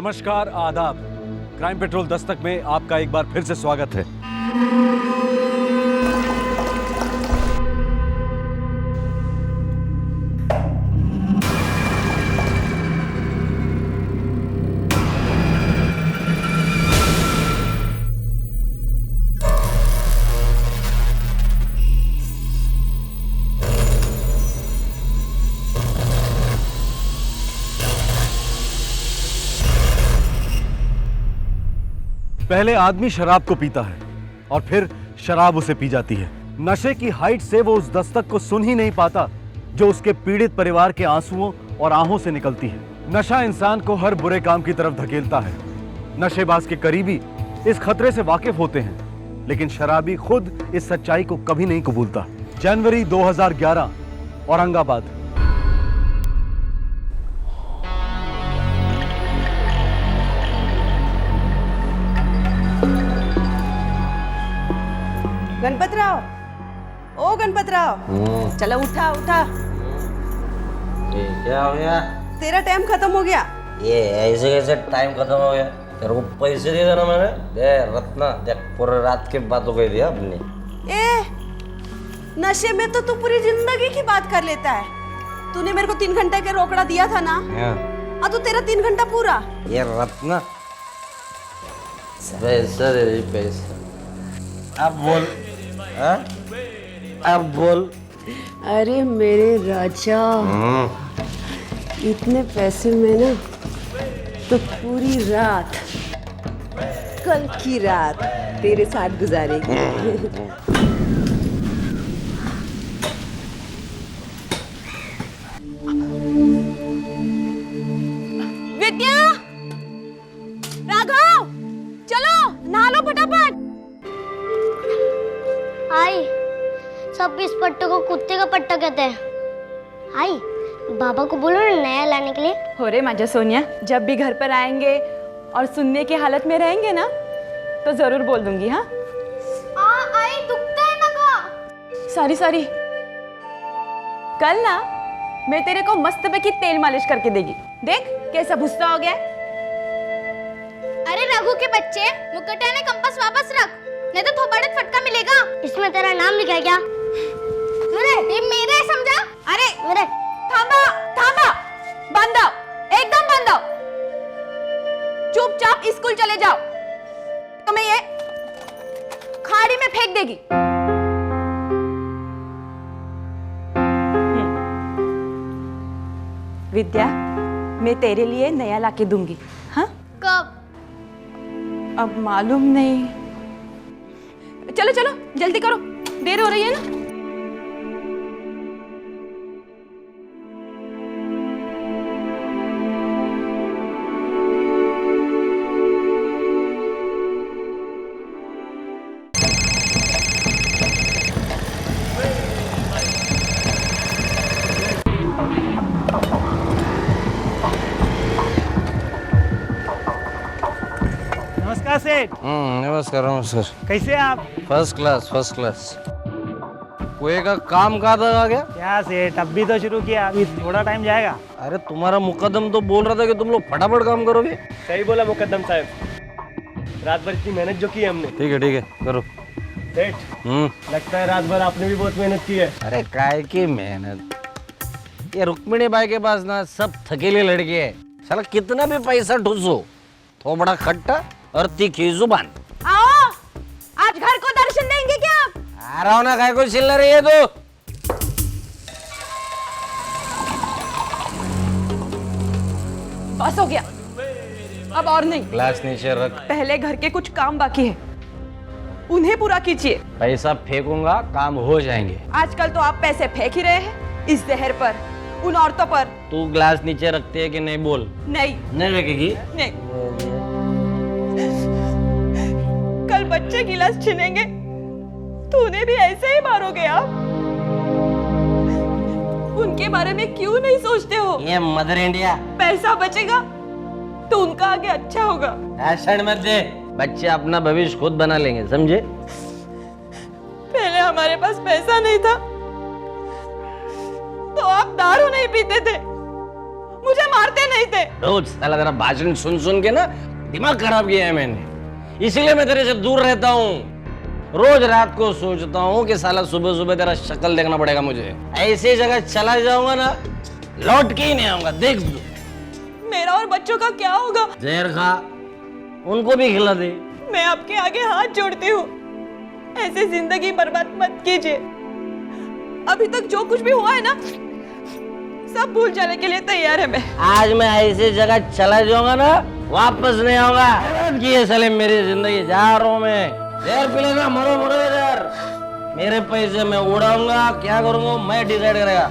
नमस्कार, आदाब। Crime petrol Dastak में आपका एक बार फिर से स्वागत है। पहले आदमी शराब को पीता है और फिर शराब उसे पी जाती है। नशे की हाइट से वो उस दस्तक को सुन ही नहीं पाता जो उसके पीड़ित परिवार के आंसुओं और आहों से निकलती है। नशा इंसान को हर बुरे काम की तरफ धकेलता है। नशेबाज के करीबी इस खतरे से वाकिफ होते हैं, लेकिन शराबी खुद इस सच्चाई को कभी नहीं कबूलता। जनवरी 2011, औरंगाबाद। गणपतराव, ओ गणपतराव, चलो उठा उठा। ये क्या हो गया? तेरा टाइम खत्म हो गया। ये ऐसे कैसे टाइम खत्म हो गया? तेरे को पैसे दिए थे ना मैंने। दे रत्ना, देख पूरे रात की बात हो गई थी अपनी। ए, नशे में तो तू पूरी जिंदगी की बात कर लेता है। तूने मेरे को 3 घंटे का रोकड़ा दिया था ना? हाँ तो तेरा 3 घंटा पूरा। ये रत्ना, पैसा दे दे पैसा। अब बोल, हाँ? अब बोल। अरे मेरे राजा, इतने पैसे में ना तो पूरी रात, कल की रात तेरे साथ गुजारेगी। विद्या, राघव, चलो नहा लो फटाफट। आई, सब इस पट्टे को कुत्ते का पट्टा कहते हैं। आई, बाबा को बोलो ना नया लाने के लिए। हो रे माजा सोनिया, जब भी घर पर आएंगे और सुनने की हालत में रहेंगे ना तो जरूर बोल दूंगी। हाँ आई, दुखता है ना का। सॉरी। कल ना मैं तेरे को मस्त पे की तेल मालिश करके देगी। देख कैसा भुस्सा हो गया। अरे रघु के बच्चे, मुकुटा ने कंपास वापस रख, नहीं तो थोपड़े फटका मिलेगा। इसमें तेरा नाम लिखा है क्या? ये मेरा है, समझा? अरे मेरे थामा, बंद आओ, एकदम बंद आओ। चुपचाप स्कूल चले जाओ, तो मैं ये खाड़ी में फेंक देगी। विद्या, मैं तेरे लिए नया लाके दूंगी। हाँ कब? अब मालूम नहीं। चलो जल्दी करो, देर हो रही है ना। नमस्कार सेठ। नमस्कार। कैसे हैं आप? First class. कुएं का काम कहाँ तक आ गया? क्या सेठ, अब भी तो शुरू किया, अभी थोड़ा टाइम जाएगा। अरे तुम्हारा मुकद्दम तो बोल रहा था कि तुम लोग फटाफट काम करोगे। सही बोला मुकद्दम साहब, रात भर इतनी मेहनत जो की है हमने। ठीक है करो। सेठ, लगता है रात भर आपने भी बहुत मेहनत की है। अरे काय की मेहनत, ये रुक्मिणी बाई के पास ना सब थकेले लड़के हैं। साला कितना भी पैसा ठूसो, थोबड़ा खट्टा और तीखी जुबान। आओ, आज घर को दर्शन देंगे क्या आप? आ रहा हूं ना, काय को चिल्ला रही है तू? बस हो गया, अब और नहीं। ग्लास नीचे रख। पहले घर के कुछ काम बाकी है, उन्हें पूरा कीजिए। पैसा फेंकूंगा, काम हो जाएंगे। आजकल तो आप पैसे फेंक ही रहे हैं इस जहर पर, उन औरतों पर। तू ग्लास नीचे रखती है कि नहीं? बोल। नहीं रखेगी? नहीं। कल बच्चे गिलास छीनेंगे तो उन्हें भी ऐसे ही मारोगे आप? उनके बारे में क्यों नहीं सोचते हो? ये मदर इंडिया। पैसा बचेगा तो उनका आगे अच्छा होगा। भाषण मत दे, बच्चे अपना भविष्य खुद बना लेंगे, समझे? पहले हमारे पास पैसा नहीं था तो आप दारू नहीं पीते थे, मुझे मारते नहीं थे। रोज साला तेरा भाषण सुन सुन के ना दिमाग खराब किया है मैंने, इसीलिए मैं तेरे से दूर रहता हूँ। रोज रात को सोचता हूँ कि साला सुबह सुबह तेरा शक्ल देखना पड़ेगा मुझे। ऐसी जगह चला जाऊंगा ना, लौट के ही नहीं आऊंगा, देख दो। मेरा और बच्चों का क्या होगा? जहर खा, उनको भी खिला दे। मैं आपके आगे हाथ जोड़ती हूँ, ऐसे जिंदगी बर्बाद मत कीजिए। अभी तक जो कुछ भी हुआ है ना, सब भूल जाने के लिए तैयार है मैं। आज मैं ऐसी जगह चला जाऊंगा ना, वापस नहीं आऊंगा। ये साले मेरी जिंदगी, जा रहा हूं मैं। जहर पी लेना, मरो मरो इधर। मेरे पैसे मैं उड़ाऊंगा, क्या करूंगा मैं डिसाइड करेगा।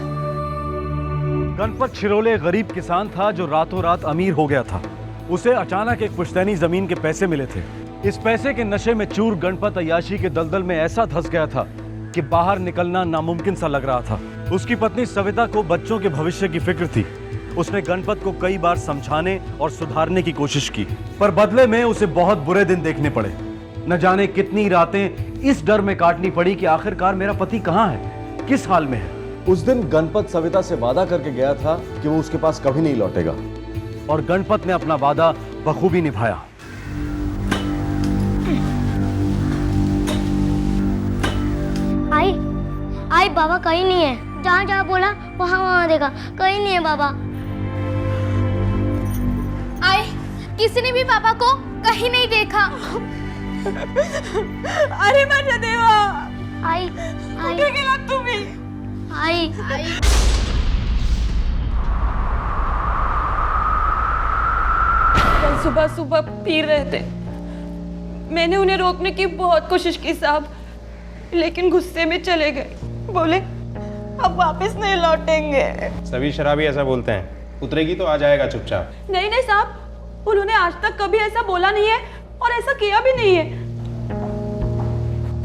गणपत छिरोले गरीब किसान था जो रातों रात अमीर हो गया था। उसे अचानक एक पुश्तैनी जमीन के पैसे मिले थे। इस पैसे के नशे में चूर गणपत अय्याशी के दलदल में ऐसा धंस गया था कि बाहर निकलना नामुमकिन सा लग रहा था। उसकी पत्नी सविता को बच्चों के भविष्य की फिक्र थी। उसने गणपत को कई बार समझाने और सुधारने की कोशिश की, पर बदले में उसे बहुत बुरे दिन देखने पड़े। न जाने कितनी रातें इस डर में काटनी पड़ी कि आखिरकार मेरा पति कहाँ है, किस हाल में है। उस दिन गणपत सविता से वादा करके गया था कि वो उसके पास कभी नहीं लौटेगा, और गणपत ने अपना वादा बखूबी निभाया। आई बाबा कहीं नहीं है। जहाँ जहाँ बोला वहाँ वहाँ देखा, कहीं नहीं है बाबा। आई किसी ने भी पापा को कहीं नहीं देखा। अरे माझ्या देवा, आई कुठे गेलात तुम्ही? आई कल सुबह सुबह पी रहे थे। मैंने उन्हें रोकने की बहुत कोशिश की साहब, लेकिन गुस्से में चले गए। बोले अब वापस नहीं लौटेंगे। सभी शराबी ऐसा बोलते हैं, उतरेगी तो आ जाएगा चुपचाप। नहीं नहीं साहब, उन्होंने आज तक कभी ऐसा बोला नहीं है और ऐसा किया भी नहीं है।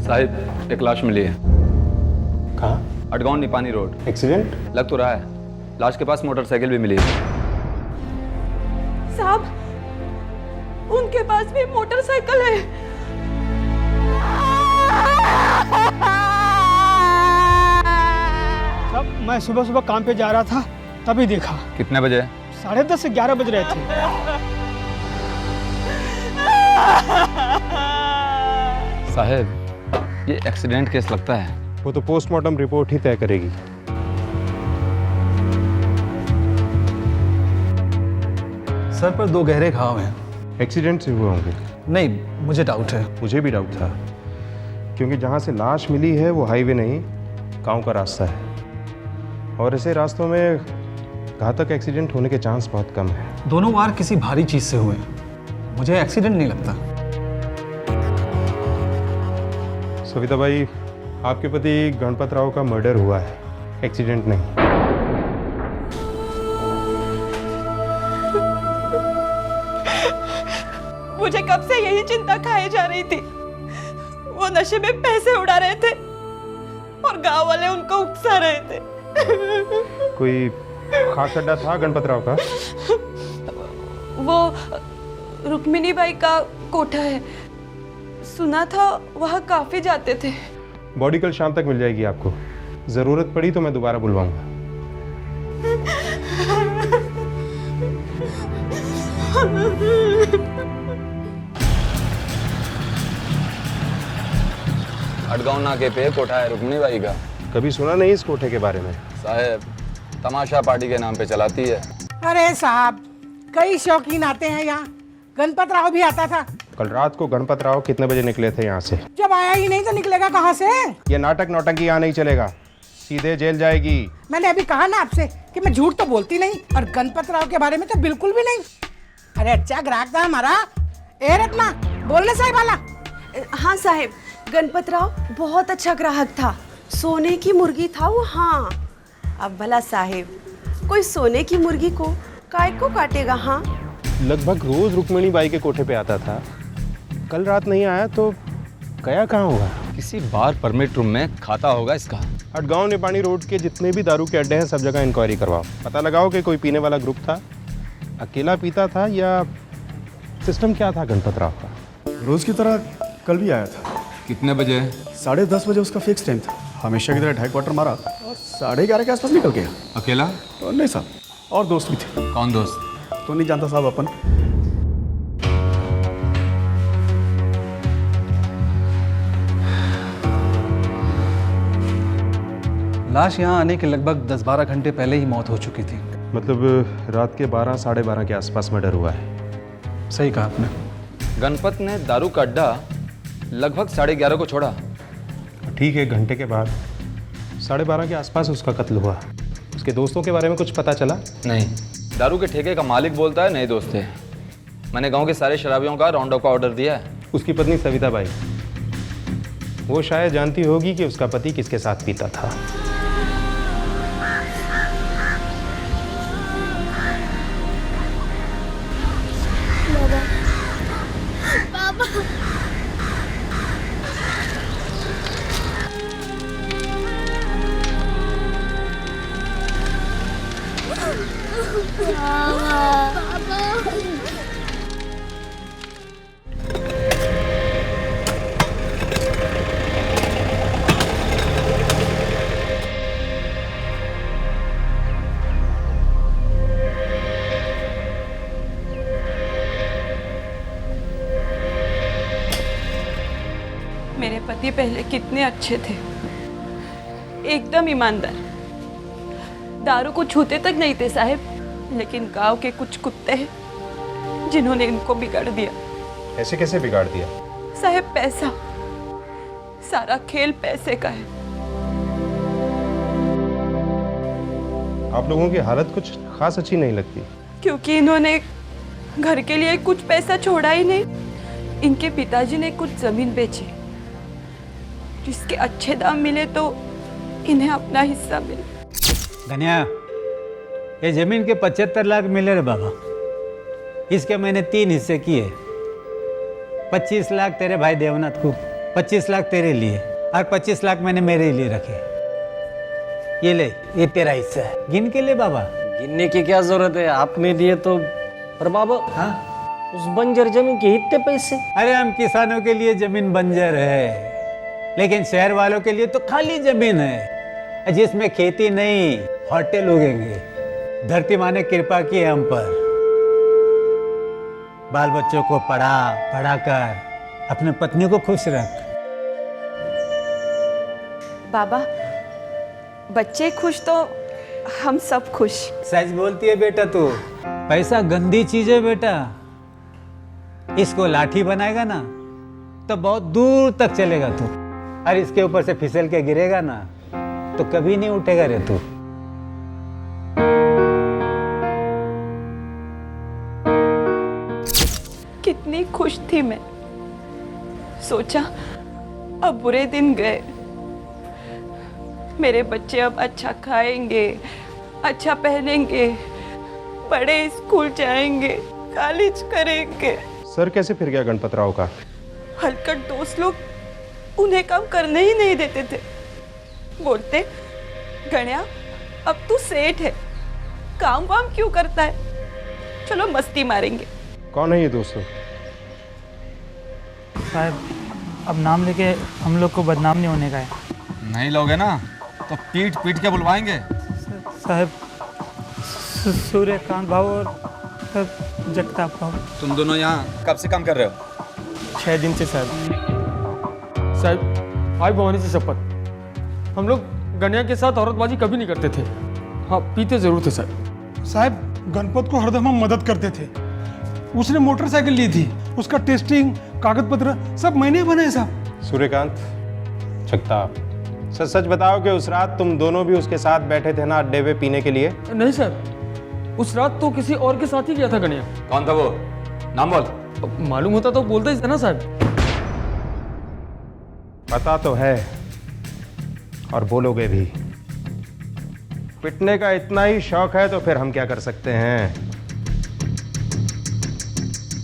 साहिब, एक लाश मिली है। कहाँ? अडगांव निपानी रोड। एक्सीडेंट लग तो रहा है। लाश के पास मोटरसाइकिल भी मिली है। साहब, उनके पास भी मोटरसाइकिल है। सब मैं सुबह सुबह काम पे जा रहा था, तभी देखा। कितने बजे? 10:30 से 11 बज रहे थे। साहब, ये एक्सीडेंट केस लगता है। वो तो पोस्टमार्टम रिपोर्ट ही तय करेगी। सर पर 2 गहरे घाव हैं। एक्सीडेंट से हुए होंगे। नहीं, मुझे डाउट है। मुझे भी डाउट था, क्योंकि जहाँ से लाश मिली है वो हाईवे नहीं, गांव का रास्ता है, और ऐसे रास्तों में घातक एक्सीडेंट होने के चांस बहुत कम है। दोनों वार किसी भारी चीज से हुए हैं। मुझे एक्सीडेंट नहीं लगता। सविता भाई, आपके पति गणपत राव का मर्डर हुआ है, एक्सीडेंट नहीं। मुझे कब से यही चिंता खाई जा रही थी। वो नशे में पैसे उड़ा रहे थे और गांव वाले उनको उकसा रहे थे। कोई खास अड्डा था गणपत राव का? वो रुक्मिणी बाई का कोठा है, सुना था वहाँ काफी जाते थे। बॉडी कल शाम तक मिल जाएगी आपको। जरूरत पड़ी तो मैं दोबारा बुलवाऊंगा। अडगांव नाके पे कोठा है रुक्मिणी बाई का। कभी सुना नहीं इस कोठे के बारे में? साहब, तमाशा पार्टी के नाम पे चलाती है। अरे साहब, कई शौकीन आते हैं यहाँ। गणपत राव भी आता था। कल रात को गणपत राव कितने बजे निकले थे यहाँ से? जब आया ही नहीं तो निकलेगा कहाँ से? ये नाटक नौटंकी यहाँ नहीं चलेगा, सीधे जेल जाएगी। मैंने अभी कहा ना आपसे कि मैं झूठ तो बोलती नहीं, और गणपत राव के बारे में तो बिल्कुल भी नहीं। अरे अच्छा ग्राहक था हमारा। ए रत्ना, बोलने साहिब वाला। हाँ साहिब, गणपत राव बहुत अच्छा ग्राहक था। सोने की मुर्गी था वो। हाँ, अब भला साहिब, कोई सोने की मुर्गी को काय को काटेगा? हाँ, लगभग रोज रुक्मिणी बाई के कोठे पे आता था। कल रात नहीं आया तो गया कहाँ होगा? किसी बार परमिट रूम में खाता होगा इसका। अडगांव निपानी रोड के जितने भी दारू के अड्डे हैं सब जगह इंक्वायरी करवाओ। पता लगाओ कि कोई पीने वाला ग्रुप था, अकेला पीता था, या सिस्टम क्या था गणपत राव का? रोज की तरह कल भी आया था। कितने बजे? 10:30 बजे उसका फिक्स टाइम था। हमेशा की तरह 2.25 क्वार्टर मारा और 11:30 के आसपास निकल गया। अकेला? नहीं साहब, और दोस्त भी थे। कौन दोस्त? तो नहीं जानता साहब अपन। लाश यहाँ आने के लगभग 10-12 घंटे पहले ही मौत हो चुकी थी। मतलब रात के 12 साढ़े 12 के आसपास मर्डर हुआ है। सही कहा आपने। गणपत ने दारू का अड्डा लगभग 11:30 को छोड़ा। ठीक है, घंटे के बाद 12:30 के आसपास उसका कत्ल हुआ। उसके दोस्तों के बारे में कुछ पता चला? नहीं, दारू के ठेके का मालिक बोलता है नए दोस्त थे। मैंने गांव के सारे शराबियों का राउंड अप का ऑर्डर दिया है। उसकी पत्नी सविता बाई, वो शायद जानती होगी कि उसका पति किसके साथ पीता था। मेरे पति पहले कितने अच्छे थे, एकदम ईमानदार, दारू को छूते तक नहीं थे साहब। लेकिन गांव के कुछ कुत्ते हैं जिन्होंने इनको बिगाड़ दिया। ऐसे कैसे बिगाड़ दिया? साहब पैसा, सारा खेल पैसे का है। आप लोगों की हालत कुछ खास अच्छी नहीं लगती। क्योंकि इन्होंने घर के लिए कुछ पैसा छोड़ा ही नहीं। इनके पिताजी ने कुछ जमीन बेची, जिसके अच्छे दाम मिले तो इन्हें अपना हिस्सा मिले। गन्या, ये जमीन के 75 लाख मिले रे बाबा। इसके मैंने 3 हिस्से किए। 25 लाख तेरे भाई देवनाथ को, 25 लाख तेरे लिए और 25 लाख मैंने मेरे लिए रखे। ये ले, ये तेरा हिस्सा है, गिन के ले बाबा। गिनने की क्या जरूरत है, आपने दिए तो। पर बाबा, हाँ, उस बंजर जमीन के इतने पैसे? अरे हम किसानों के लिए जमीन बंजर है, लेकिन शहर वालों के लिए तो खाली जमीन है जिसमें खेती नहीं, होटल उगेंगे। धरती माँ ने कृपा की है हम पर। बाल बच्चों को पढ़ा कर अपने पत्नी को खुश रख। बाबा, बच्चे खुश तो हम सब खुश। सच बोलती है बेटा तू। पैसा गंदी चीज है बेटा। इसको लाठी बनाएगा ना तो बहुत दूर तक चलेगा तू, और इसके ऊपर से फिसल के गिरेगा ना तो कभी नहीं उठेगा रे तू। कितनी खुश थी मैं, सोचा अब बुरे दिन गए। मेरे बच्चे अब अच्छा खाएंगे, अच्छा पहनेंगे, बड़े स्कूल जाएंगे, कॉलेज करेंगे। सर कैसे फिर गया गणपत राव का? हलकट दोस्त लोग उन्हें काम करने ही नहीं देते थे। बोलते, गण्या अब तू सेठ है, काम वाम क्यों करता है, चलो मस्ती मारेंगे। कौन है ये दोस्तों? साहब, अब नाम लेके हम लोग को बदनाम नहीं होने का है। नहीं लोगे ना तो पीट पीट के बुलवाएंगे। साहब, सूर्यकांत भाव और जगताप भाव। तुम दोनों यहाँ कब से काम कर रहे हो? 6 दिन से साहब। साहब, आई भवानी से शपथ, हम लोग गन्या के साथ औरतबाजी कभी नहीं करते थे। हाँ, पीते जरूर थे साहब। साहब, गणपत को हरदम हम मदद करते थे। उसने मोटरसाइकिल ली थी, उसका टेस्टिंग, कागज पत्र सब मैंने बनाए साहब। सूर्यकांत, जगताप, सच सच बताओ कि उस रात तुम दोनों भी उसके साथ बैठे थे ना अड्डे पे पीने के लिए? नहीं सर, उस रात तो किसी और के साथ ही गया था गन्या। कौन था वो? नाम बोल। मालूम होता तो बोलते ही थे ना साहब। पता तो है और बोलोगे भी। पिटने का इतना ही शौक है तो फिर हम क्या कर सकते हैं?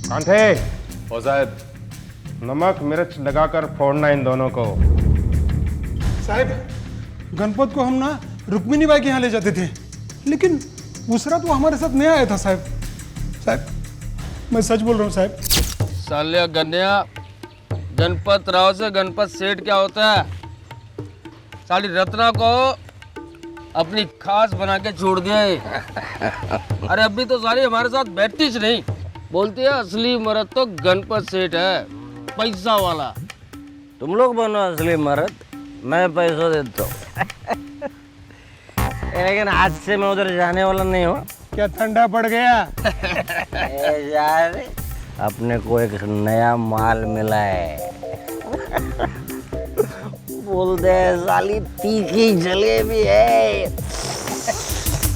कौन थे? ओ साहब, नमक मिर्च लगाकर फोड़ना इन दोनों को। साहब, गणपत को हम ना रुक्मिणी बाई के यहाँ ले जाते थे, लेकिन उस रात वो हमारे साथ नहीं आया था साहब। साहब, मैं सच बोल रहा हूँ साहब। साले गन्या, गणपत राव से गणपत सेठ क्या होता है? साली रत्ना को अपनी खास बना के छोड़ दिया है। अरे अभी तो सारी हमारे साथ बैठती नहीं, बोलती है असली मर्द तो गणपत सेठ है, पैसा वाला। तुम लोग बनो असली मर्द, मैं पैसा देता हूँ। लेकिन आज से मैं उधर जाने वाला नहीं हूँ। क्या ठंडा पड़ गया? यार अपने को एक नया माल मिला है। बोल दे साली तीखी जलेबी है।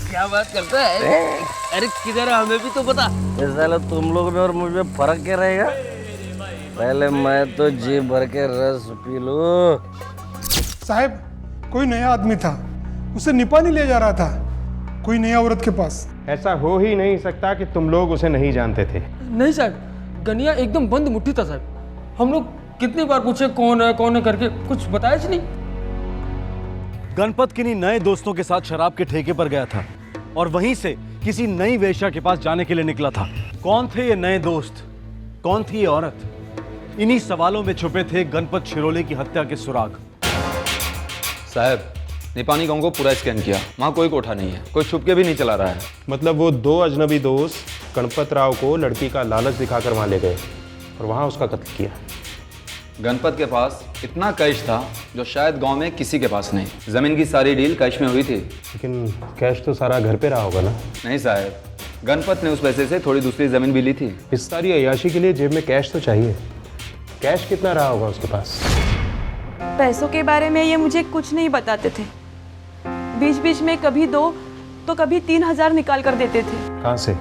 क्या बात करता है? अरे किधर है, हमें भी तो बता। साला तुम लोग में और मुझ में फर्क क्या रहेगा? पहले मैं तो जी भर के रस पी लूं। साहब, कोई नया आदमी था, उसे निपानी ले जा रहा था कोई नया औरत के पास। ऐसा हो ही नहीं सकता कि तुम लोग उसे नहीं जानते थे। नहीं साहब, गनिया एकदम बंद मुट्ठी था साहब। हम लोग कितनी बार पूछे कौन है करके, कुछ बताया ही नहीं। गणपत किन्हीं नए दोस्तों के साथ शराब के ठेके पर गया था और वहीं से किसी नई वेश्या के पास जाने के लिए निकला था। कौन थे ये नए दोस्त, कौन थी ये औरत? इन्हीं सवालों में छुपे थे गणपत शिरोले की हत्या के सुराग। साहब, निपानी गांव को पूरा स्कैन किया, वहाँ कोई कोठा नहीं है, कोई छुप के भी नहीं चला रहा है। मतलब वो दो अजनबी दोस्त गणपत राव को लड़की का लालच दिखाकर वहाँ ले गए और वहाँ उसका कत्ल किया। गणपत के पास इतना कैश था जो शायद गांव में किसी के पास नहीं। जमीन की सारी डील कैश में हुई थी। लेकिन कैश तो सारा घर पे रहा होगा ना? नहीं साहब, गणपत ने उस पैसे से थोड़ी दूसरी जमीन भी ली थी। इस सारी अय्याशी के लिए जेब में कैश तो चाहिए। कैश कितना रहा होगा उसके पास? पैसों के बारे में ये मुझे कुछ नहीं बताते थे। बीच बीच में कभी 2 तो कभी 3,000 निकाल कर देते थे। कहाँ से?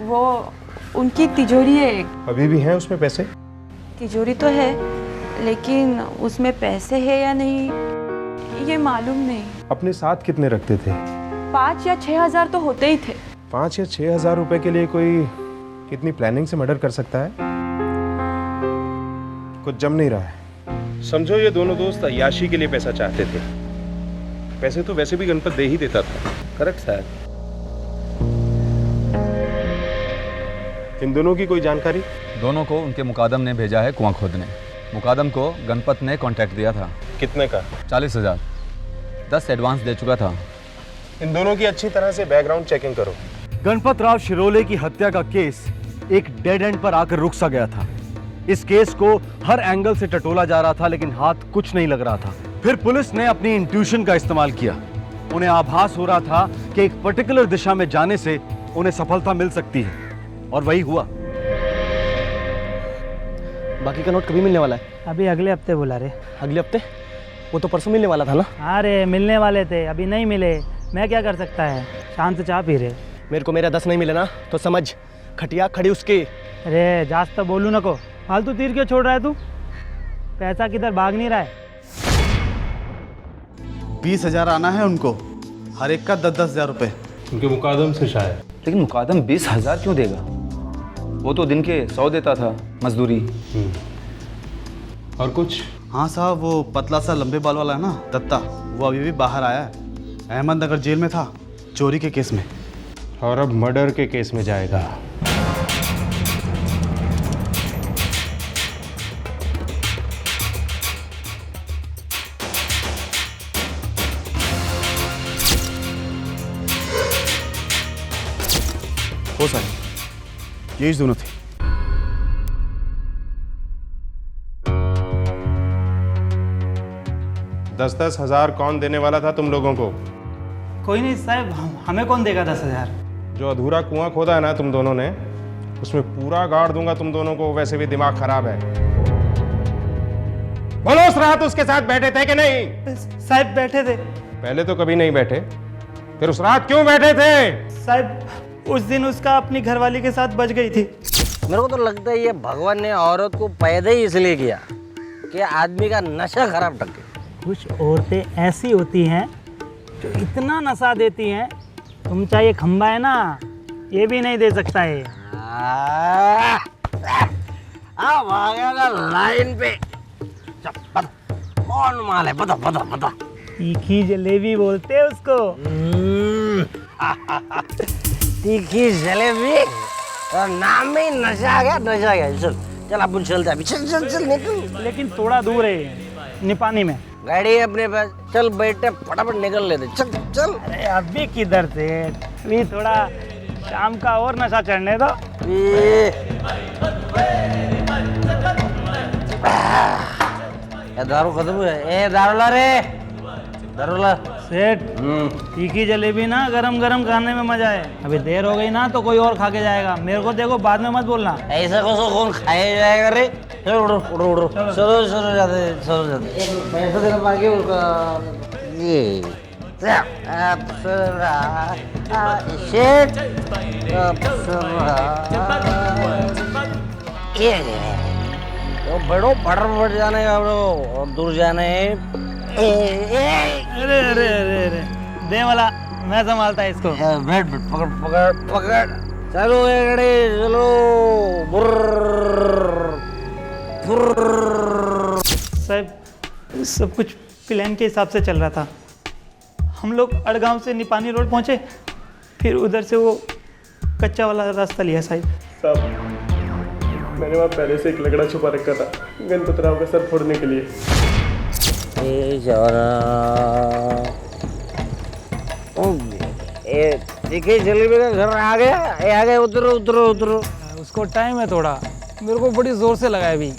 वो उनकी तिजोरी है एक। अभी भी हैं उसमें पैसे? तिजोरी तो है, लेकिन उसमें पैसे है या नहीं ये मालूम नहीं। अपने साथ कितने रखते थे? 5 या 6,000 तो होते ही थे। 5 या 6,000 रुपए के लिए कोई कितनी प्लानिंग से मर्डर कर सकता है? कुछ जम नहीं रहा है। समझो ये दोनों दोस्त अय्याशी के लिए पैसा चाहते थे। पैसे तो वैसे भी गणपत दे ही देता था। करेक्ट साहब। इन दोनों की कोई जानकारी? दोनों को उनके मुकादम ने भेजा है कुआं खोदने। मुकादम को गणपत ने कांटेक्ट दिया था। कितने का? 40,000। 10 एडवांस दे चुका था। इन दोनों की अच्छी तरह से बैकग्राउंड चेकिंग करो। गणपत राव शिरोले की हत्या का केस एक डेड एंड पर आकर रुक सा गया था। इस केस को हर एंगल से टटोला जा रहा था, लेकिन हाथ कुछ नहीं लग रहा था। फिर पुलिस ने अपनी इंट्यूशन का इस्तेमाल किया। उन्हें आभास हो रहा था कि एक पर्टिकुलर दिशा में जाने से उन्हें सफलता मिल सकती है, और वही हुआ। बाकी का नोट कभी मिलने वाला है? अभी अगले हफ्ते बुला रहे। अगले हफ्ते? वो तो परसों मिलने वाला था ना? अरे मिलने वाले थे, अभी नहीं मिले। मैं क्या कर सकता है, शांत चाह पी रहे। मेरे को मेरा 10 नहीं मिले ना तो समझ खटिया खड़ी उसकी। अरे जास्त तो बोलू नको, फालतू तीर क्यों छोड़ रहा है तू? पैसा किधर भाग नहीं रहा है। 20,000 आना है उनको, हर एक का 10-10 हज़ार रुपए। उनके मुकादम से शायद। लेकिन मुकादम 20,000 क्यों देगा? वो तो दिन के 100 देता था मजदूरी। और कुछ? हाँ साहब, वो पतला सा लंबे बाल वाला है ना, दत्ता, वो अभी भी बाहर आया है। अहमदनगर जेल में था चोरी के केस में, और अब मर्डर के केस में जाएगा। हो साहब, यही दोनों थे। दस हजार कौन देने वाला था तुम लोगों को? कोई नहीं साहब, हमें कौन देगा 10,000? जो अधूरा कुआं खोदा है ना तुम दोनों ने, उसमें पूरा गाड़ दूंगा तुम दोनों को। वैसे भी दिमाग खराब है। बोलो, उस रात उसके साथ बैठे थे कि नहीं? साहब बैठे थे। पहले तो कभी नहीं बैठे, फिर उस रात क्यों बैठे थे? साहब उस दिन उसका अपनी घरवाली के साथ बच गई थी। मेरे को तो लगता है ये भगवान ने औरत को पैदा ही इसलिए किया कि आदमी का नशा खराब टके। कुछ औरतें ऐसी होती हैं जो इतना नशा देती हैं, तुम चाहिए खंबा है ना, ये भी नहीं दे सकता है। अब आ गया ना लाइन पे। कौन माल है? बता बता बता। तीखी जलेबी बोलते हैं उसको। तीखी जलेबी, और नाम में ही नशा आ गया, नशा आ गया। चल चल अपन चलते हैं, चल चल चल निकल। लेकिन थोड़ा दूर है, निपानी में। गाड़ी है अपने पास, चल बैठे फटाफट निकल लेते, चल चल। अरे अभी किधर से, अभी थोड़ा शाम का और नशा चढ़ने दो। दारू खत्म है। ए दारू ला रे, दारू ला। सेठ तीखी जलेबी ना गरम गरम खाने में मजा है। अभी देर हो गई ना तो कोई और खा के जाएगा। मेरे को देखो, बाद में मत बोलना। ऐसा कौन खाया जाएगा रे। चलो उड़ो उड़ो उड़ो, चलो चलो जाते, चलो जाते। एक पैसा देना बाकी उसका। ये अप्सरा शेठ अप्सरा, ये तो बड़ो फटाफट जाने का बड़ो, और दूर जाने। अरे अरे अरे अरे दे वाला, मैं संभालता इसको। बैठ बैठ, पकड़ पकड़ पकड़, चलो ये गाड़ी चलो। साहब सब कुछ प्लान के हिसाब से चल रहा था। हम लोग अड़गांव से निपानी रोड पहुंचे, फिर उधर से वो कच्चा वाला रास्ता लिया। साहब मैंने वहाँ पहले से एक लकड़ा छुपा रखा था गणपत राव का सर फोड़ने के लिए। देखिए जलेबी का घर आ गया, आ गए। उतरो उतरो उतरो। उसको टाइम है थोड़ा, मेरे को बड़ी जोर से लगा है अभी।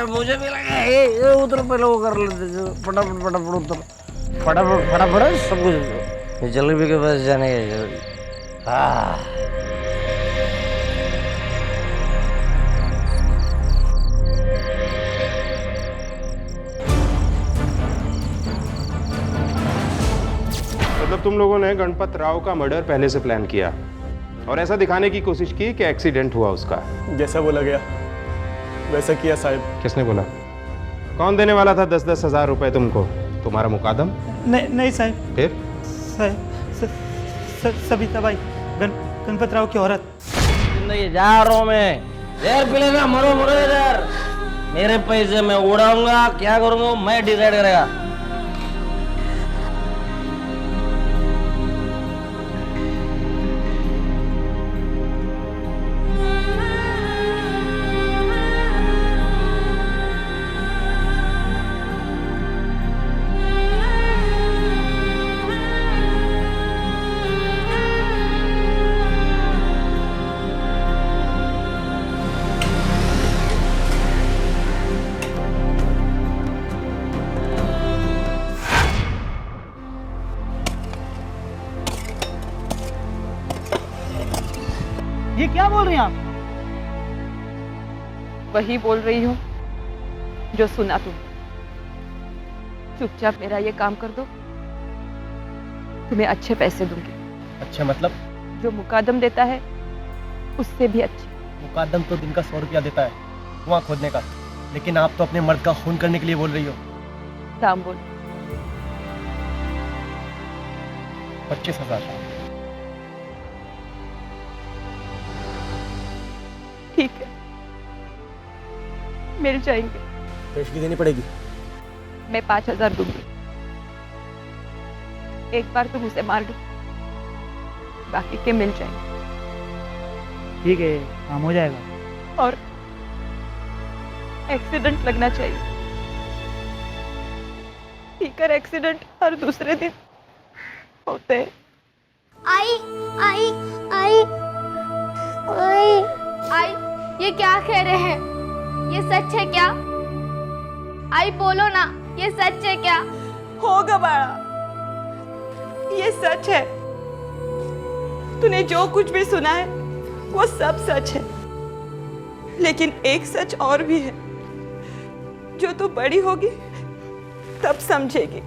मुझे भी लगा है। उतरो पहले वो कर लेते, फटाफट फटाफट उतरो, फटाफट फटाफट सब कुछ। जलेबी के पास जाने का। हाँ मतलब तुम लोगों ने गणपत राव का मर्डर पहले से प्लान किया और ऐसा दिखाने की कोशिश की कि एक्सीडेंट हुआ उसका। जैसा बोला गया वैसा किया साहब। किसने बोला? कौन देने वाला था 10-10 हज़ार रुपए तुमको? तुम्हारा मुकादम? नहीं साहब। फिर? साहब सविता बाई, गणपत राव की औरत। जिंदगी जा रहा हूँ मैं, देर पी लेना, मरो मरो इधर। मेरे पैसे मैं उड़ाऊंगा, क्या करूंगा मैं डिसाइड करेगा। ये क्या बोल रही हैं आप? वही बोल रही हूँ जो सुना तुम। चुपचाप मेरा ये काम कर दो, तुम्हें अच्छे पैसे दूंगी। अच्छा मतलब? जो मुकादम देता है उससे भी अच्छे। मुकादम तो दिन का 100 रुपया देता है कुआं खोदने का, लेकिन आप तो अपने मर्द का खून करने के लिए बोल रही हो। दाम बोल। 25,000। ठीक है, मिल जाएंगे। पेशगी देनी पड़ेगी। मैं 5,000 दूंगी। एक बार तुम उसे मार दो, बाकी के मिल जाएंगे। ठीक है, काम हो जाएगा। और एक्सीडेंट लगना चाहिए। भीकर एक्सीडेंट हर दूसरे दिन होते हैं। आई आई आई आई आई, ये क्या कह रहे हैं? ये सच है क्या? आई बोलो ना, ये सच है क्या? होगा बाड़ा, ये सच है। तूने जो कुछ भी सुना है वो सब सच है, लेकिन एक सच और भी है जो तू बड़ी होगी तब समझेगी।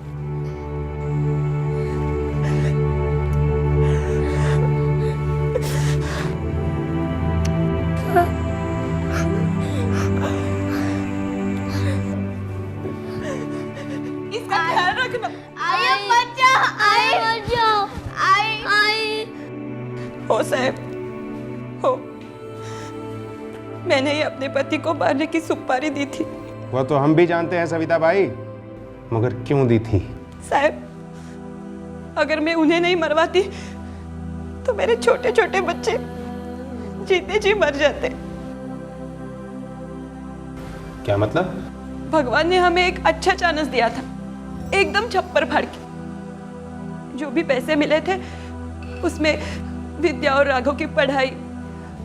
इसका ख्याल रखना। आई बच्चा, आई बच्चा, आई आई। हो साहब, हो। मैंने ही अपने पति को मारने की सुपारी दी थी। वो तो हम भी जानते हैं सविता बाई, मगर क्यों दी थी? साहब, अगर मैं उन्हें नहीं मरवाती तो मेरे छोटे छोटे बच्चे जीते जी मर जाते। क्या मतलब? भगवान ने हमें एक अच्छा चांस दिया था, एकदम छप्पर फाड़ के। जो भी पैसे मिले थे उसमें विद्या और राघव की पढ़ाई,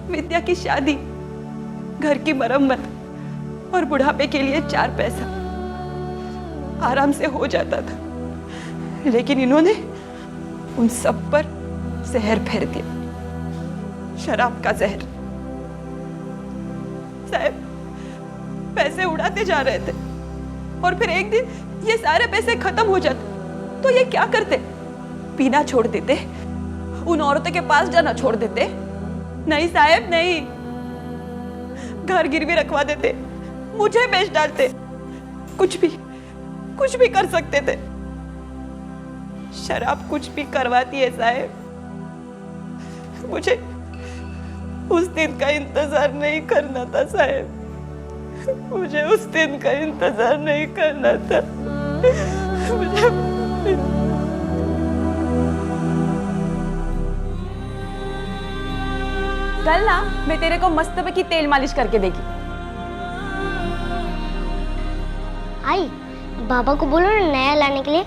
विद्या की शादी, घर की मरम्मत और बुढ़ापे के लिए 4 पैसा आराम से हो जाता था। लेकिन इन्होंने उन सब पर जहर फेर दिया, शराब का जहर। साहब पैसे उड़ाते जा रहे थे और फिर एक दिन ये सारे पैसे खत्म हो जाते तो ये क्या करते? पीना छोड़ देते, उन औरतों के पास जाना छोड़ देते? नहीं साहब नहीं, घर गिरवी रखवा देते, मुझे बेच डालते, कुछ भी कर सकते थे। शराब कुछ भी करवाती है साहब। मुझे उस दिन का इंतजार नहीं करना था साहब, मुझे उस दिन का इंतजार नहीं करना था। कल ना मैं तेरे को मस्तबे की तेल मालिश करके देगी। आई बाबा को बोलो ना नया लाने के लिए।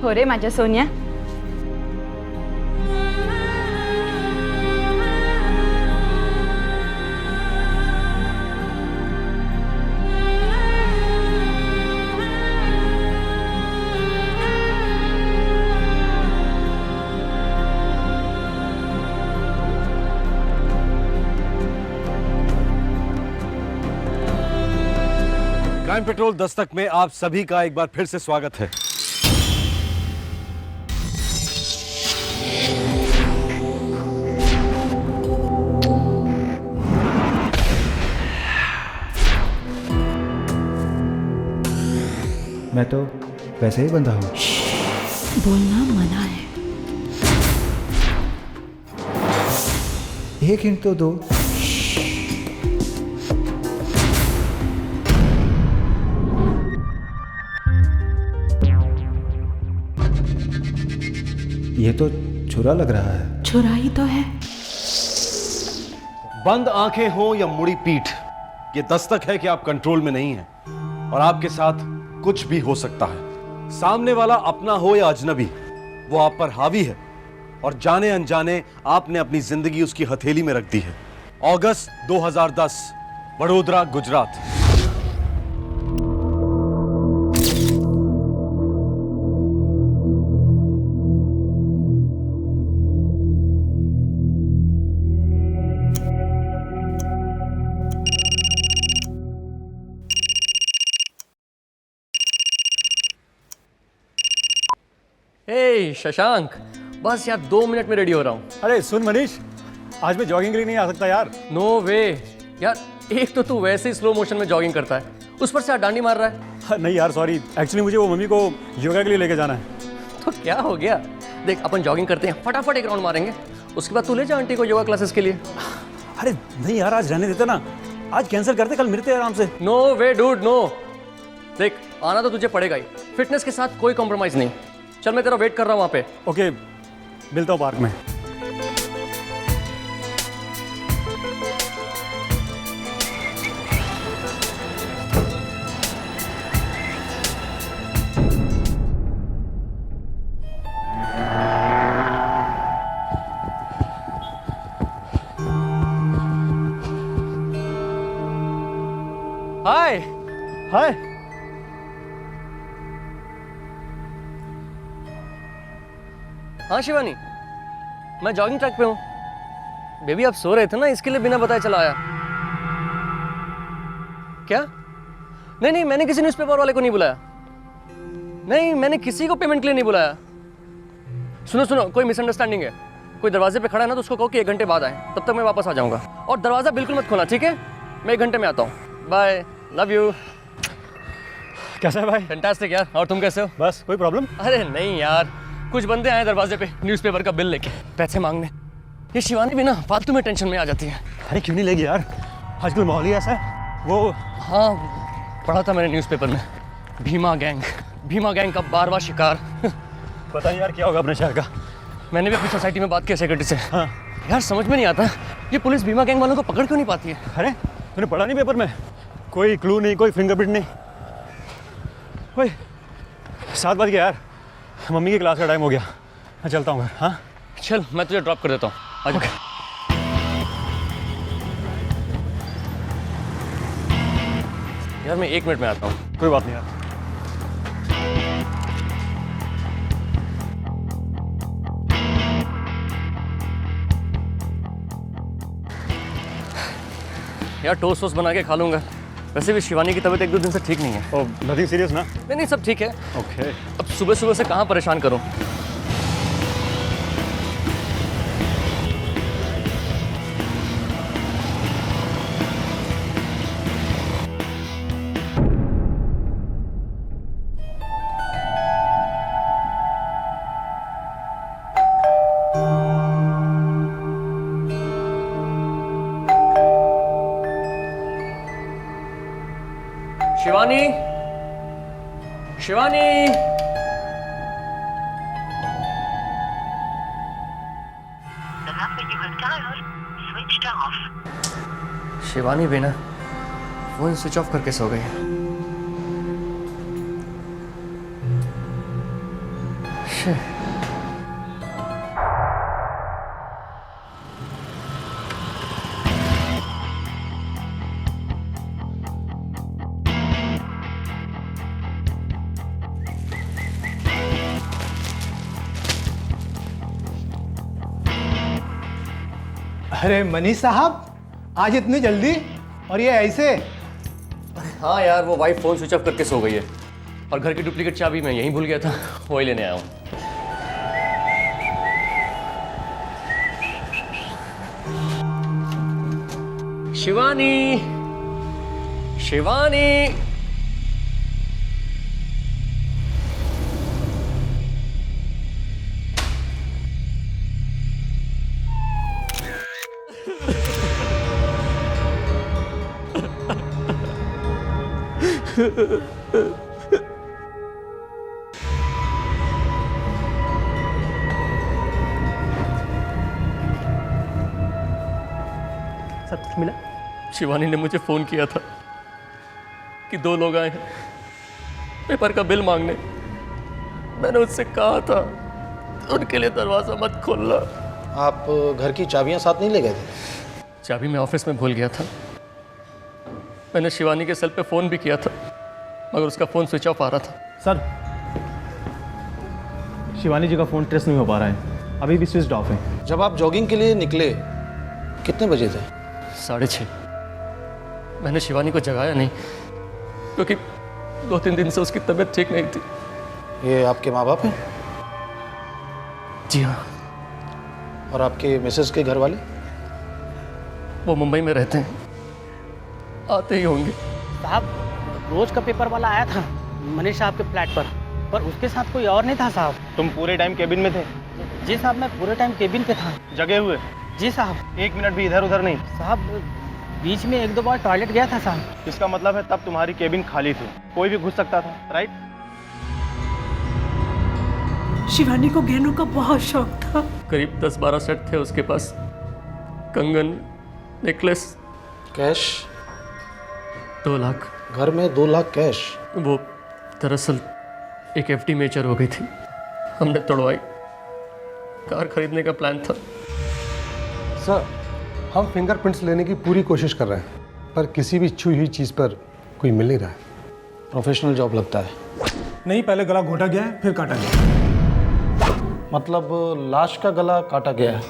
हो रे माझ्या सोनिया। क्राइम पेट्रोल दस्तक में आप सभी का एक बार फिर से स्वागत है। मैं तो वैसे ही बंधा हूं। बोलना मना है। एक हिंट तो दो। ये तो छुरा लग रहा है। छुरा ही तो है। बंद आंखें हो या मुड़ी पीठ, ये दस्तक है कि आप कंट्रोल में नहीं हैं और आपके साथ कुछ भी हो सकता है। सामने वाला अपना हो या अजनबी, वो आप पर हावी है और जाने अनजाने आपने अपनी जिंदगी उसकी हथेली में रख दी है। अगस्त 2010, वडोदरा, गुजरात। हे शशांक, बस यार 2 मिनट में रेडी हो रहा हूँ। अरे सुन मनीष, आज मैं जॉगिंग के लिए नहीं आ सकता यार। नो वे यार, एक तो तू वैसे ही स्लो मोशन में जॉगिंग करता है, उस पर से डांडी मार रहा है। नहीं यार सॉरी, एक्चुअली मुझे वो मम्मी को योगा के लिए लेके जाना है। तो क्या हो गया, देख अपन जॉगिंग करते हैं, फटाफट एक राउंड मारेंगे, उसके बाद तू ले जा आंटी को योगा क्लासेस के लिए। अरे नहीं यार, आज रहने देते ना, आज कैंसिल करते, कल मिलते हैं आराम से। नो वे डूड नो, देख आना तो तुझे पड़ेगा ही, फिटनेस के साथ कोई कॉम्प्रोमाइज नहीं। चल मैं तेरा वेट कर रहा हूँ वहाँ पे। ओके, मिलता हूँ पार्क में। हाय हाय। हाँ शिवानी, मैं जॉगिंग ट्रैक पे हूँ। बेबी आप सो रहे थे ना, इसके लिए बिना बताए चला आया। क्या? नहीं नहीं, मैंने किसी न्यूज़पेपर वाले को नहीं बुलाया। नहीं, मैंने किसी को पेमेंट के लिए नहीं बुलाया। सुनो सुनो, कोई मिसअंडरस्टैंडिंग है। कोई दरवाजे पे खड़ा है ना, तो उसको कहो कि 1 घंटे बाद आए, तब तक मैं वापस आ जाऊँगा। और दरवाज़ा बिल्कुल मत खोलना, ठीक है? मैं 1 घंटे में आता हूँ। Bye, love you. कैसा है भाई? फैंटास्टिक यार, और तुम कैसे हो? बस, कोई प्रॉब्लम? अरे नहीं यार, कुछ बंदे आए दरवाजे पे न्यूज़पेपर का बिल लेके, पैसे मांगने। ये शिवानी भी ना फालतू में टेंशन में आ जाती है। अरे क्यों नहीं लेगी यार, आजकल माहौल ही ऐसा है। वो हाँ, पढ़ा था मैंने न्यूज़पेपर में, भीमा गैंग का बार-बार शिकार। पता नहीं यार क्या होगा अपने शहर का। मैंने भी अपनी सोसाइटी में बात की सेक्रेटरी से। हाँ यार समझ में नहीं आता, ये पुलिस भीमा गैंग वालों को पकड़ क्यों नहीं पाती है? अरे तूने पढ़ा नहीं पेपर में? कोई क्लू नहीं, कोई फिंगरप्रिंट नहीं। ओए 7 बज गया यार, मम्मी की क्लास का टाइम हो गया, मैं चलता हूँ घर। हाँ चल, मैं तुझे ड्रॉप कर देता हूँ, आ जा। यार मैं 1 मिनट में आता हूँ। कोई बात नहीं यार। यार टोस्ट वोस्ट बना के खा लूँगा। वैसे भी शिवानी की तबीयत 1-2 दिन से ठीक नहीं है। ओह, नथिंग सीरियस ना? नहीं सब ठीक है। ओके। अब सुबह सुबह से कहाँ परेशान करूँ। शिवानी, शिवानी, शिवानी बिना फोन स्विच ऑफ करके सो गई। शिट। अरे मनीष साहब, आज इतनी जल्दी और ये ऐसे? हाँ यार, वो वाइफ फोन स्विच ऑफ करके सो गई है और घर की डुप्लीकेट चाबी मैं यहीं भूल गया था, वही लेने आया हूँ। शिवानी, शिवानी, सब कुछ मिला? शिवानी ने मुझे फोन किया था कि 2 लोग आए हैं पेपर का बिल मांगने। मैंने उससे कहा था उनके लिए दरवाजा मत खोलना। आप घर की चाबियां साथ नहीं ले गए थे? चाबी मैं ऑफिस में भूल गया था। मैंने शिवानी के सेल पे फ़ोन भी किया था मगर उसका फ़ोन स्विच ऑफ आ रहा था। सर, शिवानी जी का फ़ोन ट्रेस नहीं हो पा रहा है, अभी भी स्विच ऑफ है। जब आप जॉगिंग के लिए निकले कितने बजे थे? 6:30। मैंने शिवानी को जगाया नहीं क्योंकि 2-3 दिन से उसकी तबीयत ठीक नहीं थी। ये आपके माँ बाप हैं? जी हाँ। और आपके मिसेस के घर वाले? वो मुंबई में रहते हैं, आते ही होंगे। साहब, रोज का पेपर वाला आया था मनीष साहब के फ्लैट पर उसके साथ कोई और नहीं था साहब। तुम पूरे टाइम केबिन में थे? जी साहब, मैं पूरे टाइम केबिन पे था। जगे हुए? जी साहब। 1 मिनट भी इधर उधर नहीं? साहब, बीच में 1-2 बार टॉयलेट गया था साहब। इसका मतलब है तब तुम्हारी केबिन खाली थी, कोई भी घुस सकता था, राइट? शिवानी को गहनों का बहुत शौक था। करीब 10-12 सेट थे उसके पास, कंगन, नेकलेस। कैश? 2 लाख। घर में 2 लाख कैश? वो दरअसल एक FD मेचर हो गई थी, हमने तोड़वाई। कार खरीदने का प्लान था। सर, हम फिंगरप्रिंट्स लेने की पूरी कोशिश कर रहे हैं पर किसी भी छुई हुई चीज़ पर कोई मिल नहीं रहा है। प्रोफेशनल जॉब लगता है। नहीं, पहले गला घोटा गया है फिर काटा गया। मतलब लाश का गला काटा गया है?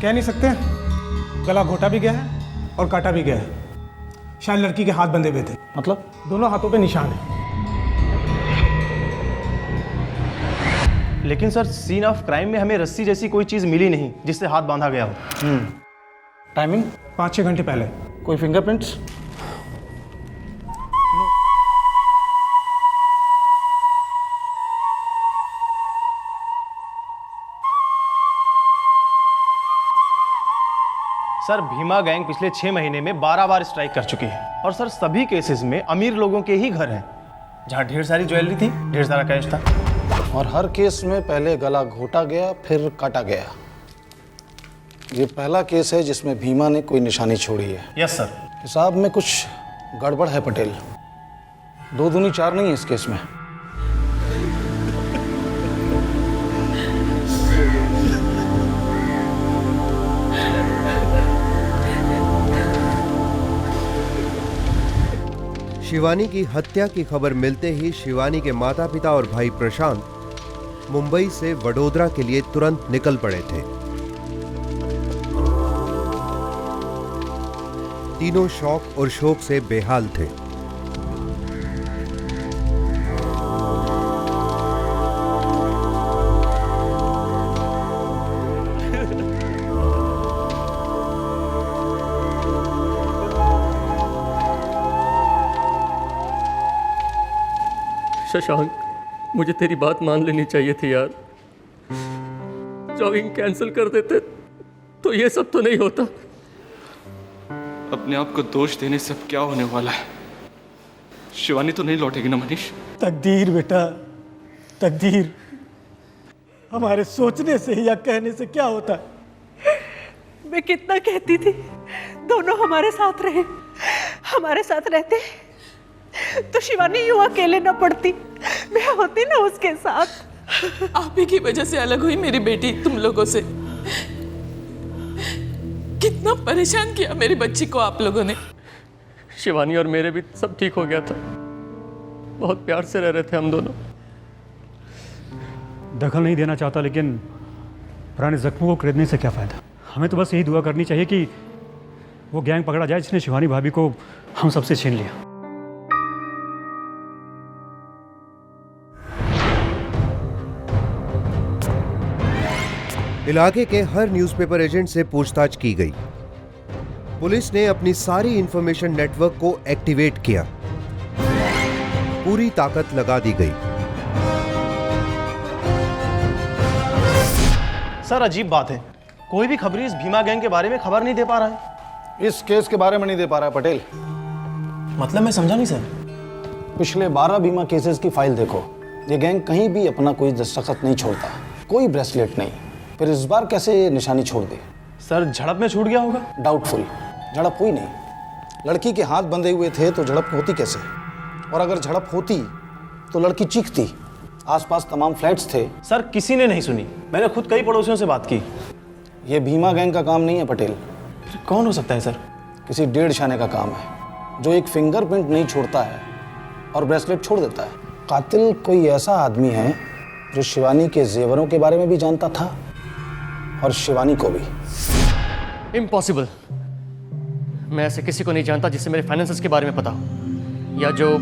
कह नहीं सकते, गला घोटा भी गया है और काटा भी गया है। शायद लड़की के हाथ बंधे हुए थे। मतलब? दोनों हाथों पे निशान है। लेकिन सर, सीन ऑफ क्राइम में हमें रस्सी जैसी कोई चीज़ मिली नहीं जिससे हाथ बांधा गया हो। टाइमिंग? 5-6 घंटे पहले। कोई फिंगरप्रिंट्स? सर, भीमा गैंग पिछले 6 महीने में 12 बार स्ट्राइक कर चुकी है और सर सभी केसेस में अमीर लोगों के ही घर हैं जहां ढेर सारी ज्वेलरी थी, ढेर सारा कैश था। और हर केस में पहले गला घोटा गया फिर काटा गया। ये पहला केस है जिसमें भीमा ने कोई निशानी छोड़ी है। Yes sir. हिसाब में कुछ गड़बड़ है पटेल। 2 दूनी 4 नहीं है इस केस में। शिवानी की हत्या की खबर मिलते ही शिवानी के माता पिता और भाई प्रशांत मुंबई से वडोदरा के लिए तुरंत निकल पड़े थे। तीनों शौक और शोक से बेहाल थे। शशांक, मुझे तेरी बात मान लेनी चाहिए थी यार। जॉगिंग कैंसिल कर देते तो ये सब तो नहीं होता। अपने आप को दोष देने से अब क्या होने वाला है? शिवानी तो नहीं लौटेगी ना मनीष? तकदीर बेटा, तकदीर हमारे सोचने से या कहने से क्या होता है। मैं कितना कहती थी दोनों हमारे साथ रहे, हमारे साथ रहते तो शिवानी यूं अकेले न पड़ती, मैं होती ना उसके साथ। आप ही की वजह से अलग हुई मेरी बेटी तुम लोगों से। कितना परेशान किया मेरी बच्ची को आप लोगों ने। शिवानी और मेरे भी सब ठीक हो गया था, बहुत प्यार से रह रहे थे हम दोनों। दखल नहीं देना चाहता, लेकिन पुराने जख्मों को खरीदने से क्या फ़ायदा। हमें तो बस यही दुआ करनी चाहिए कि वो गैंग पकड़ा जाए जिसने शिवानी भाभी को हम सबसे छीन लिया। इलाके के हर न्यूज़पेपर एजेंट से पूछताछ की गई। पुलिस ने अपनी सारी इंफॉर्मेशन नेटवर्क को एक्टिवेट किया। पूरी ताकत लगा दी गई। सर अजीब बात है, कोई भी खबरी इस भीमा गैंग के बारे में खबर नहीं दे पा रहा है। इस केस के बारे में नहीं दे पा रहा है पटेल। मतलब मैं समझा नहीं सर। पिछले 12 बीमा केसेस की फाइल देखो, ये गैंग कहीं भी अपना कोई दस्तखत नहीं छोड़ता, कोई ब्रेसलेट नहीं। फिर इस बार कैसे निशानी छोड़ दी? सर झड़प में छूट गया होगा। डाउटफुल, झड़प हुई नहीं। लड़की के हाथ बंधे हुए थे तो झड़प होती कैसे? और अगर झड़प होती तो लड़की चीखती। आसपास तमाम फ्लैट्स थे। सर किसी ने नहीं सुनी, मैंने खुद कई पड़ोसियों से बात की। ये भीमा गैंग का काम नहीं है पटेल। कौन हो सकता है सर? किसी डेढ़ शाने का काम है जो एक फिंगरप्रिंट नहीं छोड़ता है और ब्रेसलेट छोड़ देता है। कातिल कोई ऐसा आदमी है जो शिवानी के जेवरों के बारे में भी जानता था और शिवानी को भी। इम्पॉसिबल। मैं ऐसे किसी को नहीं जानता जिससे मेरे फाइनेंसेस के बारे में पता हो, या जो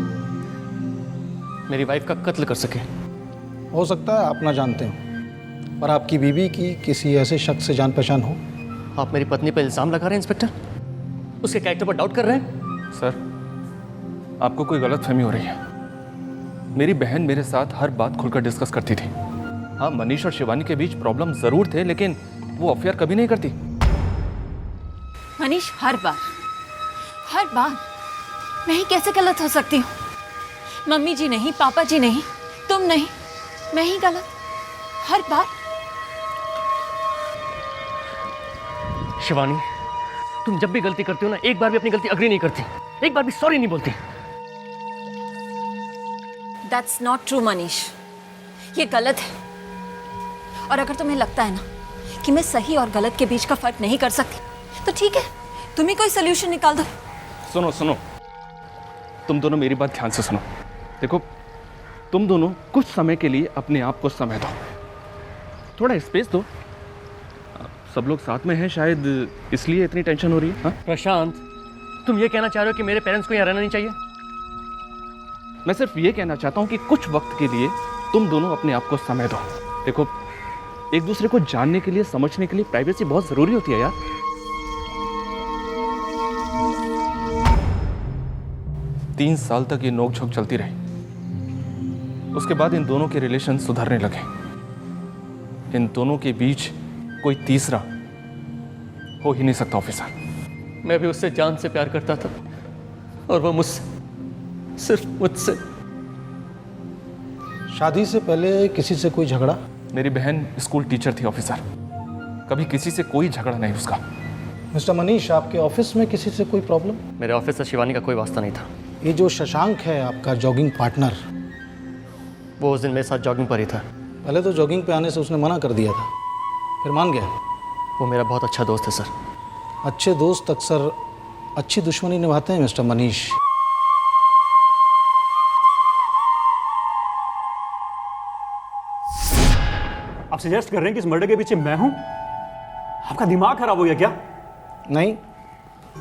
मेरी वाइफ का कत्ल कर सके। हो सकता है आप ना जानते हो, पर आपकी बीवी की किसी ऐसे शख्स से जान पहचान हो। आप मेरी पत्नी पर इल्जाम लगा रहे हैं इंस्पेक्टर, उसके कैरेक्टर पर डाउट कर रहे हैं। सर आपको कोई गलतफहमी हो रही है। मेरी बहन मेरे साथ हर बात खुलकर डिस्कस करती थी। हाँ, मनीष और शिवानी के बीच प्रॉब्लम जरूर थे, लेकिन वो अफेयर कभी नहीं करती। मनीष, हर बार मैं ही कैसे गलत हो सकती हूँ? मम्मी जी नहीं, पापा जी नहीं, तुम नहीं, मैं ही गलत हर बार। शिवानी, तुम जब भी गलती करती हो ना, एक बार भी अपनी गलती अग्री नहीं करती, एक बार भी सॉरी नहीं बोलती। That's not true मनीष, ये गलत है। और अगर तुम्हें लगता है ना कि मैं सही और गलत के बीच का फर्क नहीं कर सकती, तो ठीक है, तुम ही कोई सोल्यूशन निकाल दो। सुनो सुनो, तुम दोनों मेरी बात ध्यान से सुनो। देखो, तुम दोनों कुछ समय के लिए अपने आप को समय दो, थोड़ा स्पेस दो। सब लोग साथ में हैं, शायद इसलिए इतनी टेंशन हो रही है। हाँ? प्रशांत, तुम ये कहना चाह रहे हो कि मेरे पेरेंट्स को यहाँ रहना नहीं चाहिए? मैं सिर्फ ये कहना चाहता हूँ कि कुछ वक्त के लिए तुम दोनों अपने आप को समय दो। देखो, एक दूसरे को जानने के लिए, समझने के लिए प्राइवेसी बहुत जरूरी होती है यार। तीन साल तक ये नोकझोंक चलती रही, उसके बाद इन दोनों के रिलेशन सुधरने लगे। इन दोनों के बीच कोई तीसरा हो ही नहीं सकता ऑफिसर। मैं भी उससे जान से प्यार करता था और वो मुझसे, सिर्फ मुझसे। शादी से पहले किसी से कोई झगड़ा? मेरी बहन स्कूल टीचर थी ऑफिसर, कभी किसी से कोई झगड़ा नहीं उसका। मिस्टर मनीष, आपके ऑफिस में किसी से कोई प्रॉब्लम? मेरे ऑफिस से शिवानी का कोई वास्ता नहीं था। ये जो शशांक है आपका जॉगिंग पार्टनर, वो उस दिन मेरे साथ जॉगिंग पर ही था। पहले तो जॉगिंग पे आने से उसने मना कर दिया था, फिर मान गया। वो मेरा बहुत अच्छा दोस्त है सर। अच्छे दोस्त अक्सर अच्छी दुश्मनी निभाते हैं मिस्टर मनीष। सजेस्ट कर रहे हैं कि इस मर्डर के पीछे मैं हूं? आपका दिमाग खराब हो गया क्या? नहीं,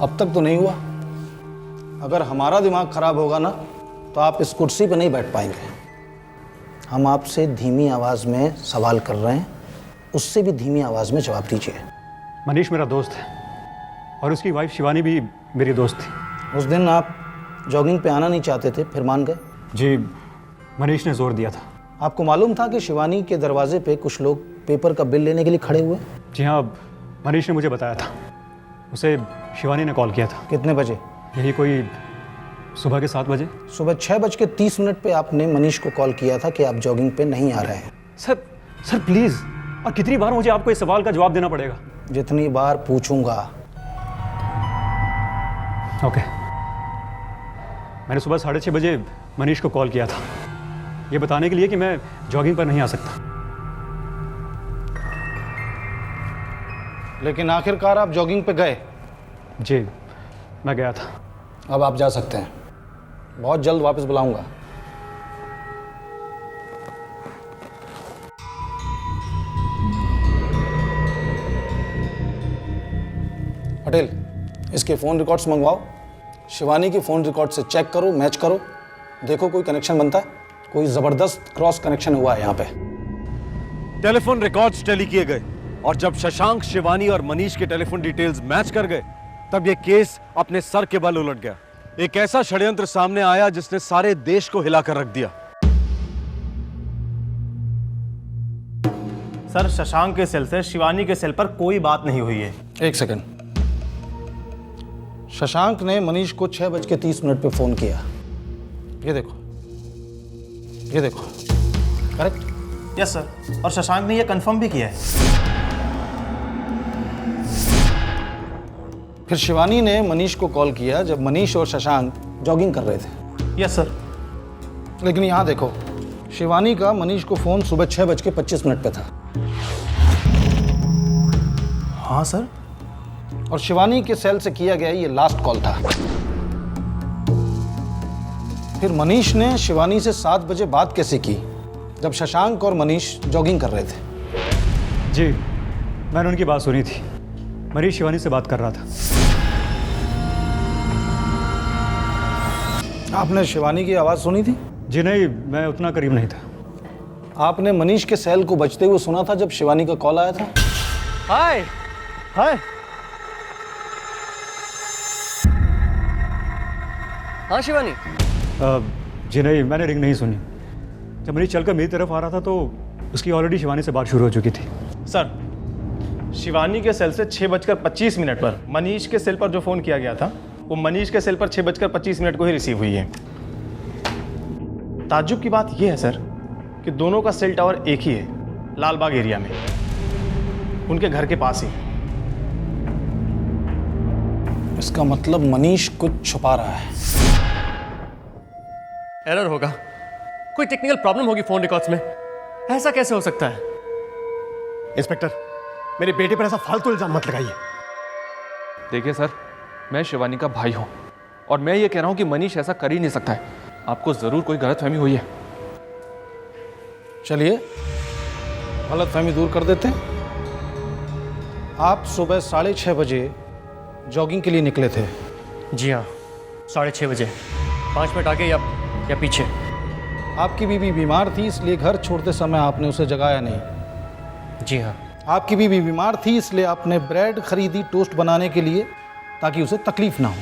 अब तक तो नहीं हुआ। अगर हमारा दिमाग खराब होगा ना तो आप इस कुर्सी पर नहीं बैठ पाएंगे। हम आपसे धीमी आवाज़ में सवाल कर रहे हैं, उससे भी धीमी आवाज़ में जवाब दीजिए। मनीष मेरा दोस्त है और उसकी वाइफ शिवानी भी मेरी दोस्त थी। उस दिन आप जॉगिंग पे आना नहीं चाहते थे, फिर मान गए? जी, मनीष ने जोर दिया था। आपको मालूम था कि शिवानी के दरवाजे पे कुछ लोग पेपर का बिल लेने के लिए खड़े हुए? जी हाँ, मनीष ने मुझे बताया था। उसे शिवानी ने कॉल किया था। कितने बजे? यही कोई सुबह के 7 बजे। सुबह 6:30 पे आपने मनीष को कॉल किया था कि आप जॉगिंग पे नहीं आ रहे हैं। सर प्लीज़, और कितनी बार मुझे आपको इस सवाल का जवाब देना पड़ेगा? जितनी बार पूछूंगा। ओके। मैंने सुबह 6:30 बजे मनीष को कॉल किया था, ये बताने के लिए कि मैं जॉगिंग पर नहीं आ सकता। लेकिन आखिरकार आप जॉगिंग पे गए? जी, मैं गया था। अब आप जा सकते हैं, बहुत जल्द वापस बुलाऊंगा। पटेल, इसके फ़ोन रिकॉर्ड्स मंगवाओ। शिवानी की फ़ोन रिकॉर्ड से चेक करो, मैच करो, देखो कोई कनेक्शन बनता है। कोई ज़बरदस्त क्रॉस कनेक्शन हुआ है यहाँ पे। टेलीफोन रिकॉर्ड्स टैली किए गए और जब शशांक, शिवानी और मनीष के टेलीफोन डिटेल्स मैच कर गए तब ये केस अपने सर के बल उलट गया। एक ऐसा षड्यंत्र सामने आया जिसने सारे देश को हिलाकर रख दिया। सर, शशांक के सेल से शिवानी के सेल पर कोई बात नहीं हुई है। एक सेकंड। शशांक ने मनीष को 6:30 पे फ़ोन किया। ये देखो, ये देखो, करेक्ट? यस सर, और शशांक ने यह कंफर्म भी किया है। फिर शिवानी ने मनीष को कॉल किया जब मनीष और शशांक जॉगिंग कर रहे थे। Yes sir. लेकिन यहाँ देखो, शिवानी का मनीष को फ़ोन सुबह 6:25 पे था। हाँ सर। और शिवानी के सेल से किया गया ये लास्ट कॉल था। फिर मनीष ने शिवानी से 7 बजे बात कैसे की जब शशांक और मनीष जॉगिंग कर रहे थे? जी, मैंने उनकी बात सुनी थी। मनीष शिवानी से बात कर रहा था। आपने शिवानी की आवाज़ सुनी थी? जी नहीं, मैं उतना करीब नहीं था। आपने मनीष के सेल को बजते हुए सुना था जब शिवानी का कॉल आया था? हाय हाय। हाँ शिवानी। जी नहीं, मैंने रिंग नहीं सुनी। जब मनीष चलकर मेरी तरफ आ रहा था तो उसकी ऑलरेडी शिवानी से बात शुरू हो चुकी थी। सर, शिवानी के सेल से 6:25 पर मनीष के सेल पर जो फ़ोन किया गया था वो मनीष के सेल पर 6:25 को ही रिसीव हुई है। ताज्जुब की बात यह है सर कि दोनों का सेल टावर एक ही है, लालबाग एरिया में, उनके घर के पास ही। इसका मतलब मनीष कुछ छुपा रहा है। एरर होगा, कोई टेक्निकल प्रॉब्लम होगी फ़ोन रिकॉर्ड्स में। ऐसा कैसे हो सकता है? इंस्पेक्टर, मेरे बेटे पर ऐसा फालतू इल्जाम मत लगाइए। देखिए सर, मैं शिवानी का भाई हूं और मैं ये कह रहा हूं कि मनीष ऐसा कर ही नहीं सकता है। आपको जरूर कोई गलतफहमी हुई है। चलिए गलतफहमी दूर कर देते हैं। आप सुबह 6:30 बजे जॉगिंग के लिए निकले थे? जी हाँ, 6:30 बजे, 5 मिनट आगे या पीछे। आपकी बीवी बीमार थी इसलिए घर छोड़ते समय आपने उसे जगाया नहीं? जी हाँ। आपकी बीवी बीमार थी इसलिए आपने ब्रेड खरीदी टोस्ट बनाने के लिए ताकि उसे तकलीफ ना हो?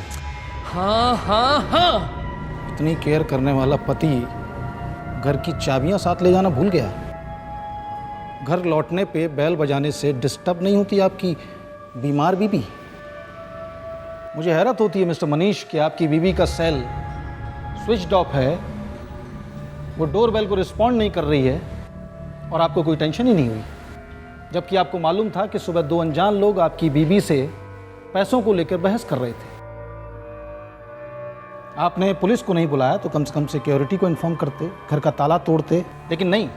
हाँ हाँ हाँ। इतनी केयर करने वाला पति घर की चाबियां साथ ले जाना भूल गया? घर लौटने पे बेल बजाने से डिस्टर्ब नहीं होती आपकी बीमार बीवी? मुझे हैरत होती है मिस्टर मनीष कि आपकी बीवी का सेल स्विच्ड ऑफ है, वो डोरबेल को रिस्पॉन्ड नहीं कर रही है और आपको कोई टेंशन ही नहीं हुई, जबकि आपको मालूम था कि सुबह 2 अनजान लोग आपकी बीवी से पैसों को लेकर बहस कर रहे थे। आपने पुलिस को नहीं बुलाया तो कम से कम सिक्योरिटी को इन्फॉर्म करते, घर का ताला तोड़ते, लेकिन नहीं।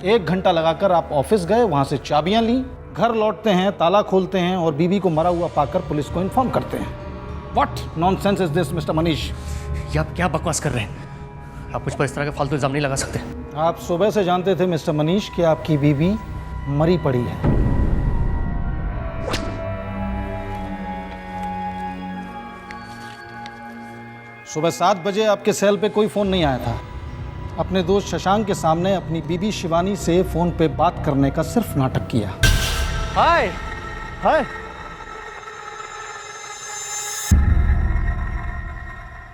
1 घंटा लगाकर आप ऑफिस गए, वहाँ से चाबियाँ ली, घर लौटते हैं, ताला खोलते हैं और बीवी को मरा हुआ पाकर पुलिस को इन्फॉर्म करते हैं। What nonsense is this, mister Manish? ये आप क्या बकवास कर रहे हैं? आप मुझ पर इस तरह का फालतू इल्जाम नहीं लगा सकते। आप सुबह से जानते थे मिस्टर मनीष कि आपकी बीवी मरी पड़ी है। सुबह 7 बजे आपके सेल पे कोई फ़ोन नहीं आया था। अपने दोस्त शशांक के सामने अपनी बीबी शिवानी से फ़ोन पे बात करने का सिर्फ नाटक किया। हाय हाय।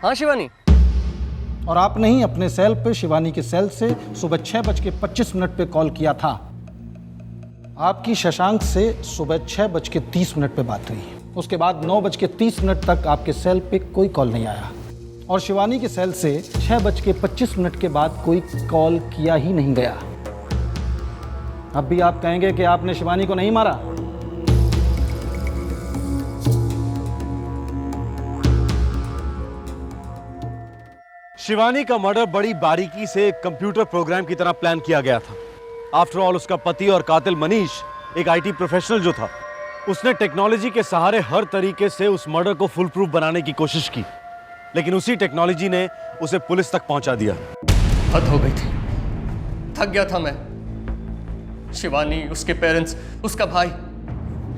हाँ शिवानी। और आपने ही अपने सेल पे शिवानी के सेल से सुबह 6:25 पे कॉल किया था। आपकी शशांक से सुबह 6:30 पे बात हुई। उसके बाद 9:30 तक आपके सेल पे कोई कॉल नहीं आया और शिवानी के सेल से 6:25 के बाद कोई कॉल किया ही नहीं गया। अब भी आप कहेंगे कि आपने शिवानी को नहीं मारा? शिवानी का मर्डर बड़ी बारीकी से एक कंप्यूटर प्रोग्राम की तरह प्लान किया गया था। आफ्टर ऑल उसका पति और कातिल मनीष एक आईटी प्रोफेशनल जो था, उसने टेक्नोलॉजी के सहारे हर तरीके से उस मर्डर को फुल प्रूफ बनाने की कोशिश की, लेकिन उसी टेक्नोलॉजी ने उसे पुलिस तक पहुंचा दिया। हद हो गई थी, थक गया था मैं। शिवानी, उसके पेरेंट्स, उसका भाई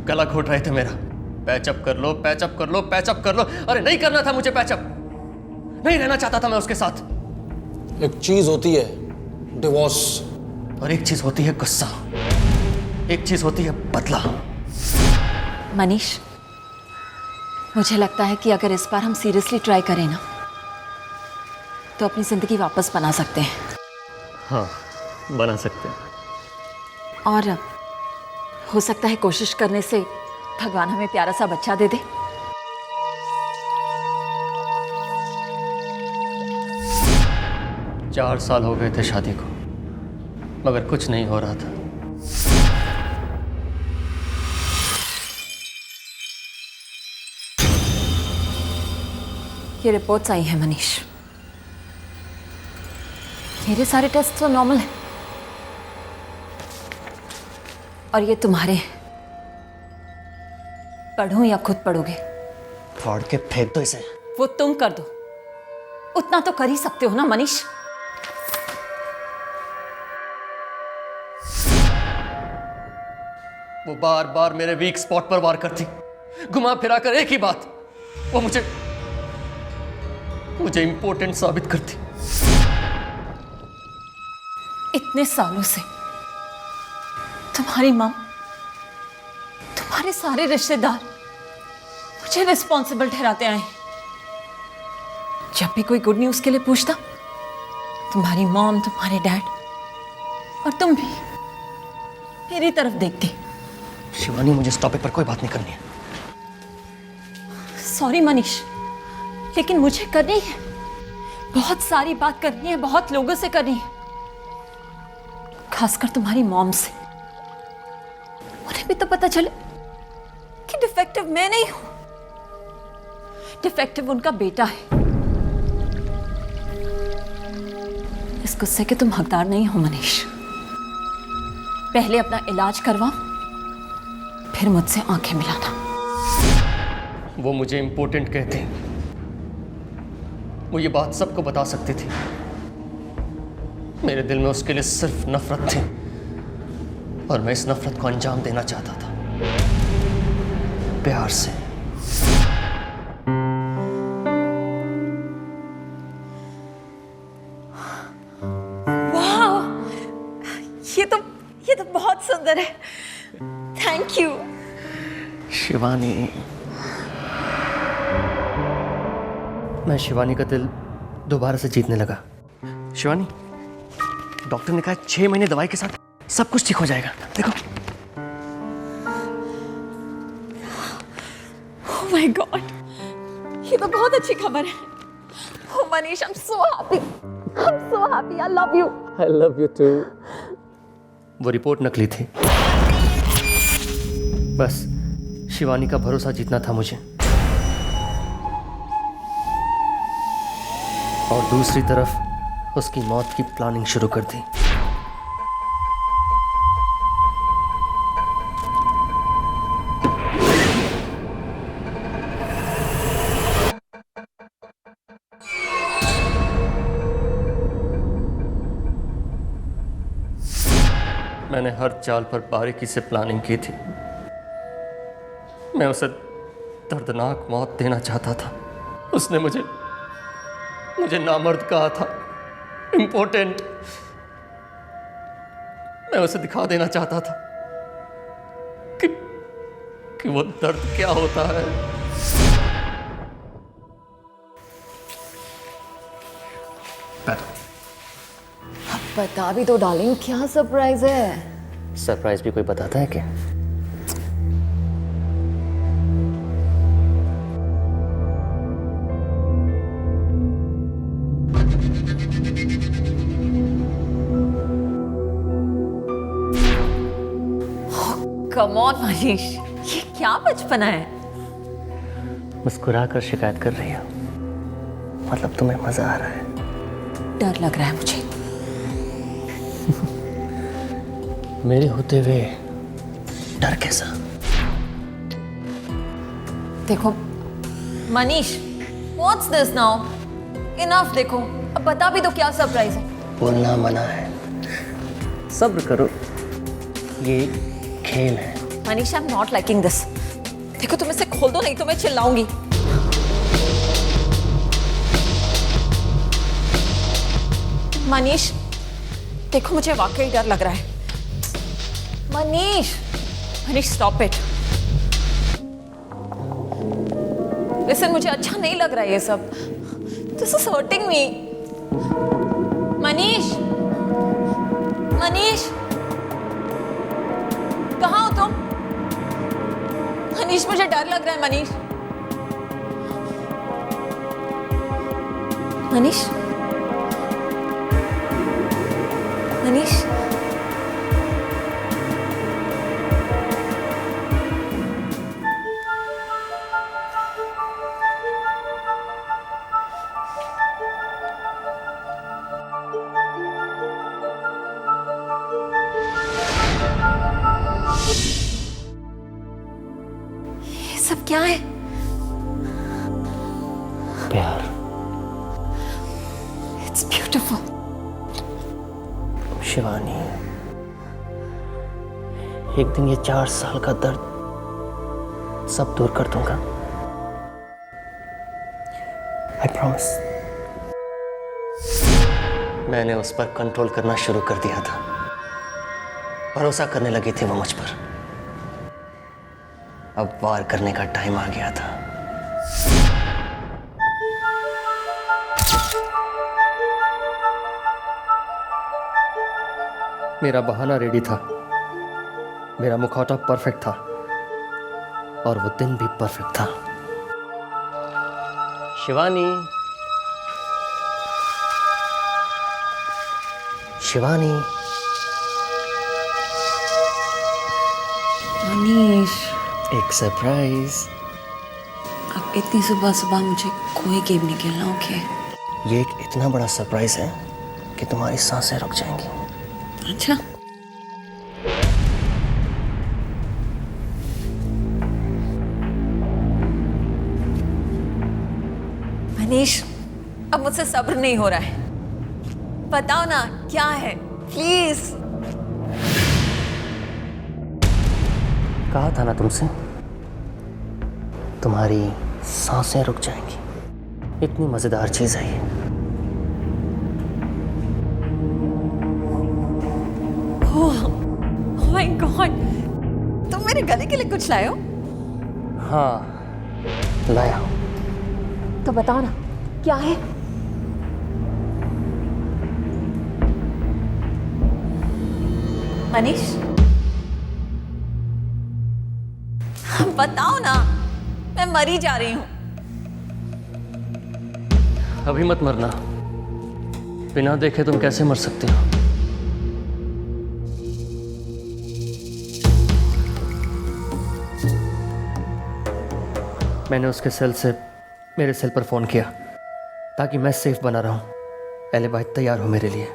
गला घोट रहे थे मेरा। पैचअप कर लो, पैचअप कर लो, पैचअप कर लो। अरे नहीं करना था मुझे पैचअप, नहीं रहना चाहता था मैं उसके साथ। एक चीज होती है डिवोर्स और एक चीज होती है गुस्सा, एक चीज होती है बदला। मनीष, मुझे लगता है कि अगर इस बार हम सीरियसली ट्राई करें ना, तो अपनी जिंदगी वापस बना सकते हैं। हाँ, बना सकते हैं। और हो सकता है कोशिश करने से भगवान हमें प्यारा सा बच्चा दे दे। चार साल हो गए थे शादी को, मगर कुछ नहीं हो रहा था। ये रिपोर्ट्स आई हैं मनीष, मेरे सारे टेस्ट तो नॉर्मल हैं और ये तुम्हारे। पढ़ूं या खुद पढ़ोगे? फाड़ के फेंक दो इसे। वो तुम कर दो, उतना तो कर ही सकते हो ना मनीष। वो बार बार मेरे वीक स्पॉट पर वार करती, घुमा फिरा कर एक ही बात। वो मुझे इंपॉर्टेंट साबित करती। इतने सालों से तुम्हारी मां, तुम्हारे सारे रिश्तेदार मुझे रिस्पॉन्सिबल ठहराते आए। जब भी कोई गुड न्यूज के लिए पूछता, तुम्हारी मॉम, तुम्हारे डैड और तुम भी मेरी तरफ देखती। शिवानी, मुझे इस टॉपिक पर कोई बात नहीं करनी है। सॉरी मनीष, लेकिन मुझे करनी है। बहुत सारी बात करनी है, बहुत लोगों से करनी है, खासकर तुम्हारी मॉम से। उन्हें भी तो पता चले कि डिफेक्टिव मैं नहीं हूं, डिफेक्टिव उनका बेटा है। इस गुस्से के तुम हकदार नहीं हो मनीष। पहले अपना इलाज करवाओ, फिर मुझसे आंखें मिलाना। वो मुझे इंपॉर्टेंट कहते हैं, वो ये बात सबको बता सकती थी। मेरे दिल में उसके लिए सिर्फ नफरत थी और मैं इस नफरत को अंजाम देना चाहता था, प्यार से। वाह, ये तो बहुत सुंदर है। Thank you Shivani. मैं शिवानी का दिल दोबारा से जीतने लगा। शिवानी, डॉक्टर ने कहा 6 महीने दवाई के साथ सब कुछ ठीक हो जाएगा। देखो। ओह माय गॉड, ये तो बहुत अच्छी खबर है। Oh Manish, I am so happy, I love you. I love you too. वो रिपोर्ट नकली थी, बस शिवानी का भरोसा जीतना था मुझे। और दूसरी तरफ उसकी मौत की प्लानिंग शुरू कर दी। मैं मैंने हर चाल पर बारीकी से प्लानिंग की थी। मैं उसे दर्दनाक मौत देना चाहता था। उसने मुझे नामर्द कहा था, इम्पोर्टेंट। मैं उसे दिखा देना चाहता था कि वो दर्द क्या होता है। बता भी तो डार्लिंग, क्या सरप्राइज है? सरप्राइज भी कोई बताता है क्या? कम ऑन मनीष, ये क्या बचपना है? मुस्कुरा कर शिकायत कर रही हो, मतलब तुम्हें मजा आ रहा है? डर लग रहा है मुझे। मेरे होते हुए डर कैसा? देखो Manish, what's this now? Enough. देखो अब बता भी तो क्या सरप्राइज है। बोलना मना है, सब्र करो, ये खेल है। Manish, I am not liking this. देखो तुम इसे खोल दो, नहीं तो मैं चिल्लाऊंगी। मनीष देखो, मुझे वाकई डर लग रहा है। Manish, Manish stop it. Listen, मुझे अच्छा नहीं लग रहा है ये सब। This is hurting me. Manish, Manish कहाँ हो तुम? मनीष मुझे डर लग रहा है। मनीष, मनीष, मनीष, ये सब क्या है? प्यार। It's beautiful. शिवानी, एक दिन ये 4 साल का दर्द सब दूर कर दूंगा। I promise. मैंने उस पर कंट्रोल करना शुरू कर दिया था। भरोसा करने लगी थी वो मुझ पर। अब वार करने का टाइम आ गया था। मेरा बहाना रेडी था, मेरा मुखौटा परफेक्ट था, और वो दिन भी परफेक्ट था। शिवानी, शिवानी। मनीष, एक सरप्राइज। अब इतनी सुबह सुबह मुझे कोई गेम नहीं खेलना। ओके? ये एक इतना बड़ा सरप्राइज है कि तुम्हारी सांसें रुक जाएंगी। अच्छा, मनीष, अब मुझसे सब्र नहीं हो रहा है। बताओ ना क्या है, प्लीज। कहा था ना तुमसे, तुम्हारी सांसें रुक जाएंगी। इतनी मजेदार चीज है ये। ओह माय गॉड, तुम मेरे गले के लिए कुछ लाए हो? हाँ, लाया हूं। तो बताओ ना क्या है? मनीष, बताओ ना, मैं मरी जा रही हूं। अभी मत मरना। बिना देखे तुम कैसे मर सकते हो? मैंने उसके सेल से मेरे सेल पर फोन किया ताकि मैं सेफ बना रहूं। पहले भाई तैयार हो मेरे लिए।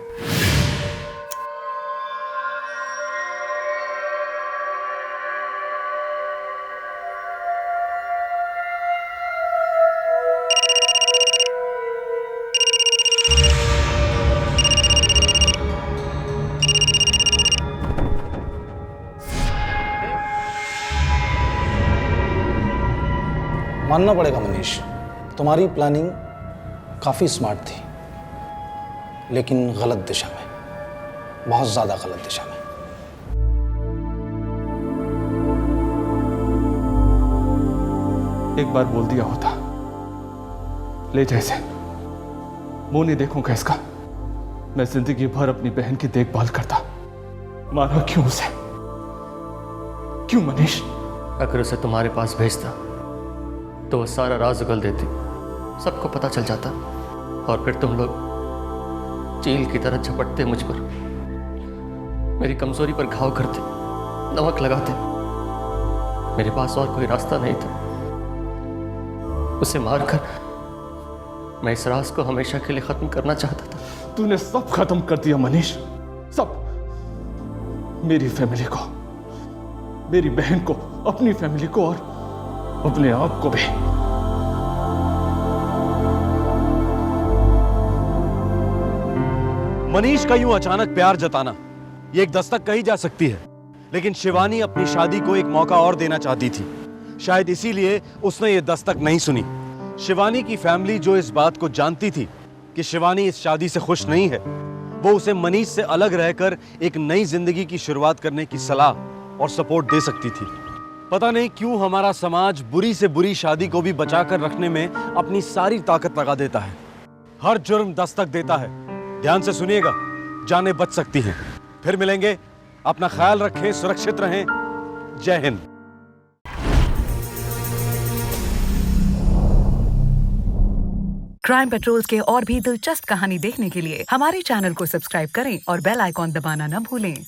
मानना पड़ेगा मनीष, तुम्हारी प्लानिंग काफ़ी स्मार्ट थी, लेकिन गलत दिशा में, बहुत ज़्यादा गलत दिशा में। एक बार बोल दिया होता, ले जैसे मुंह नहीं देखूंगा इसका। मैं जिंदगी भर अपनी बहन की देखभाल करता, मारा क्यों उसे? क्यों मनीष? अगर उसे तुम्हारे पास भेजता तो वो सारा राज उगल देती, सबको पता चल जाता, और फिर तुम लोग चील की तरह झपटते मुझ पर, मेरी कमजोरी पर घाव करते, नमक लगाते। मेरे पास और कोई रास्ता नहीं था। उसे मारकर मैं इस राज को हमेशा के लिए खत्म करना चाहता था। तूने सब खत्म कर दिया मनीष, सब। मेरी फैमिली को, मेरी बहन को, अपनी फैमिली को और अपने आप को भी। मनीष का यूं अचानक प्यार जताना ये एक दस्तक कही जा सकती है, लेकिन शिवानी अपनी शादी को एक मौका और देना चाहती थी। शायद इसीलिए उसने ये दस्तक नहीं सुनी। शिवानी की फैमिली जो इस बात को जानती थी कि शिवानी इस शादी से खुश नहीं है, वो उसे मनीष से अलग रहकर एक नई जिंदगी की शुरुआत करने की सलाह और सपोर्ट दे सकती थी। पता नहीं क्यों हमारा समाज बुरी से बुरी शादी को भी बचाकर रखने में अपनी सारी ताकत लगा देता है। हर जुर्म दस्तक देता है। ध्यान से सुनिएगा, जानें बच सकती हैं। फिर मिलेंगे, अपना ख्याल रखें, सुरक्षित रहें। जय हिंद। क्राइम पेट्रोल्स के और भी दिलचस्प कहानी देखने के लिए हमारे चैनल को सब्सक्राइब करें और बेल आइकॉन दबाना न भूलें।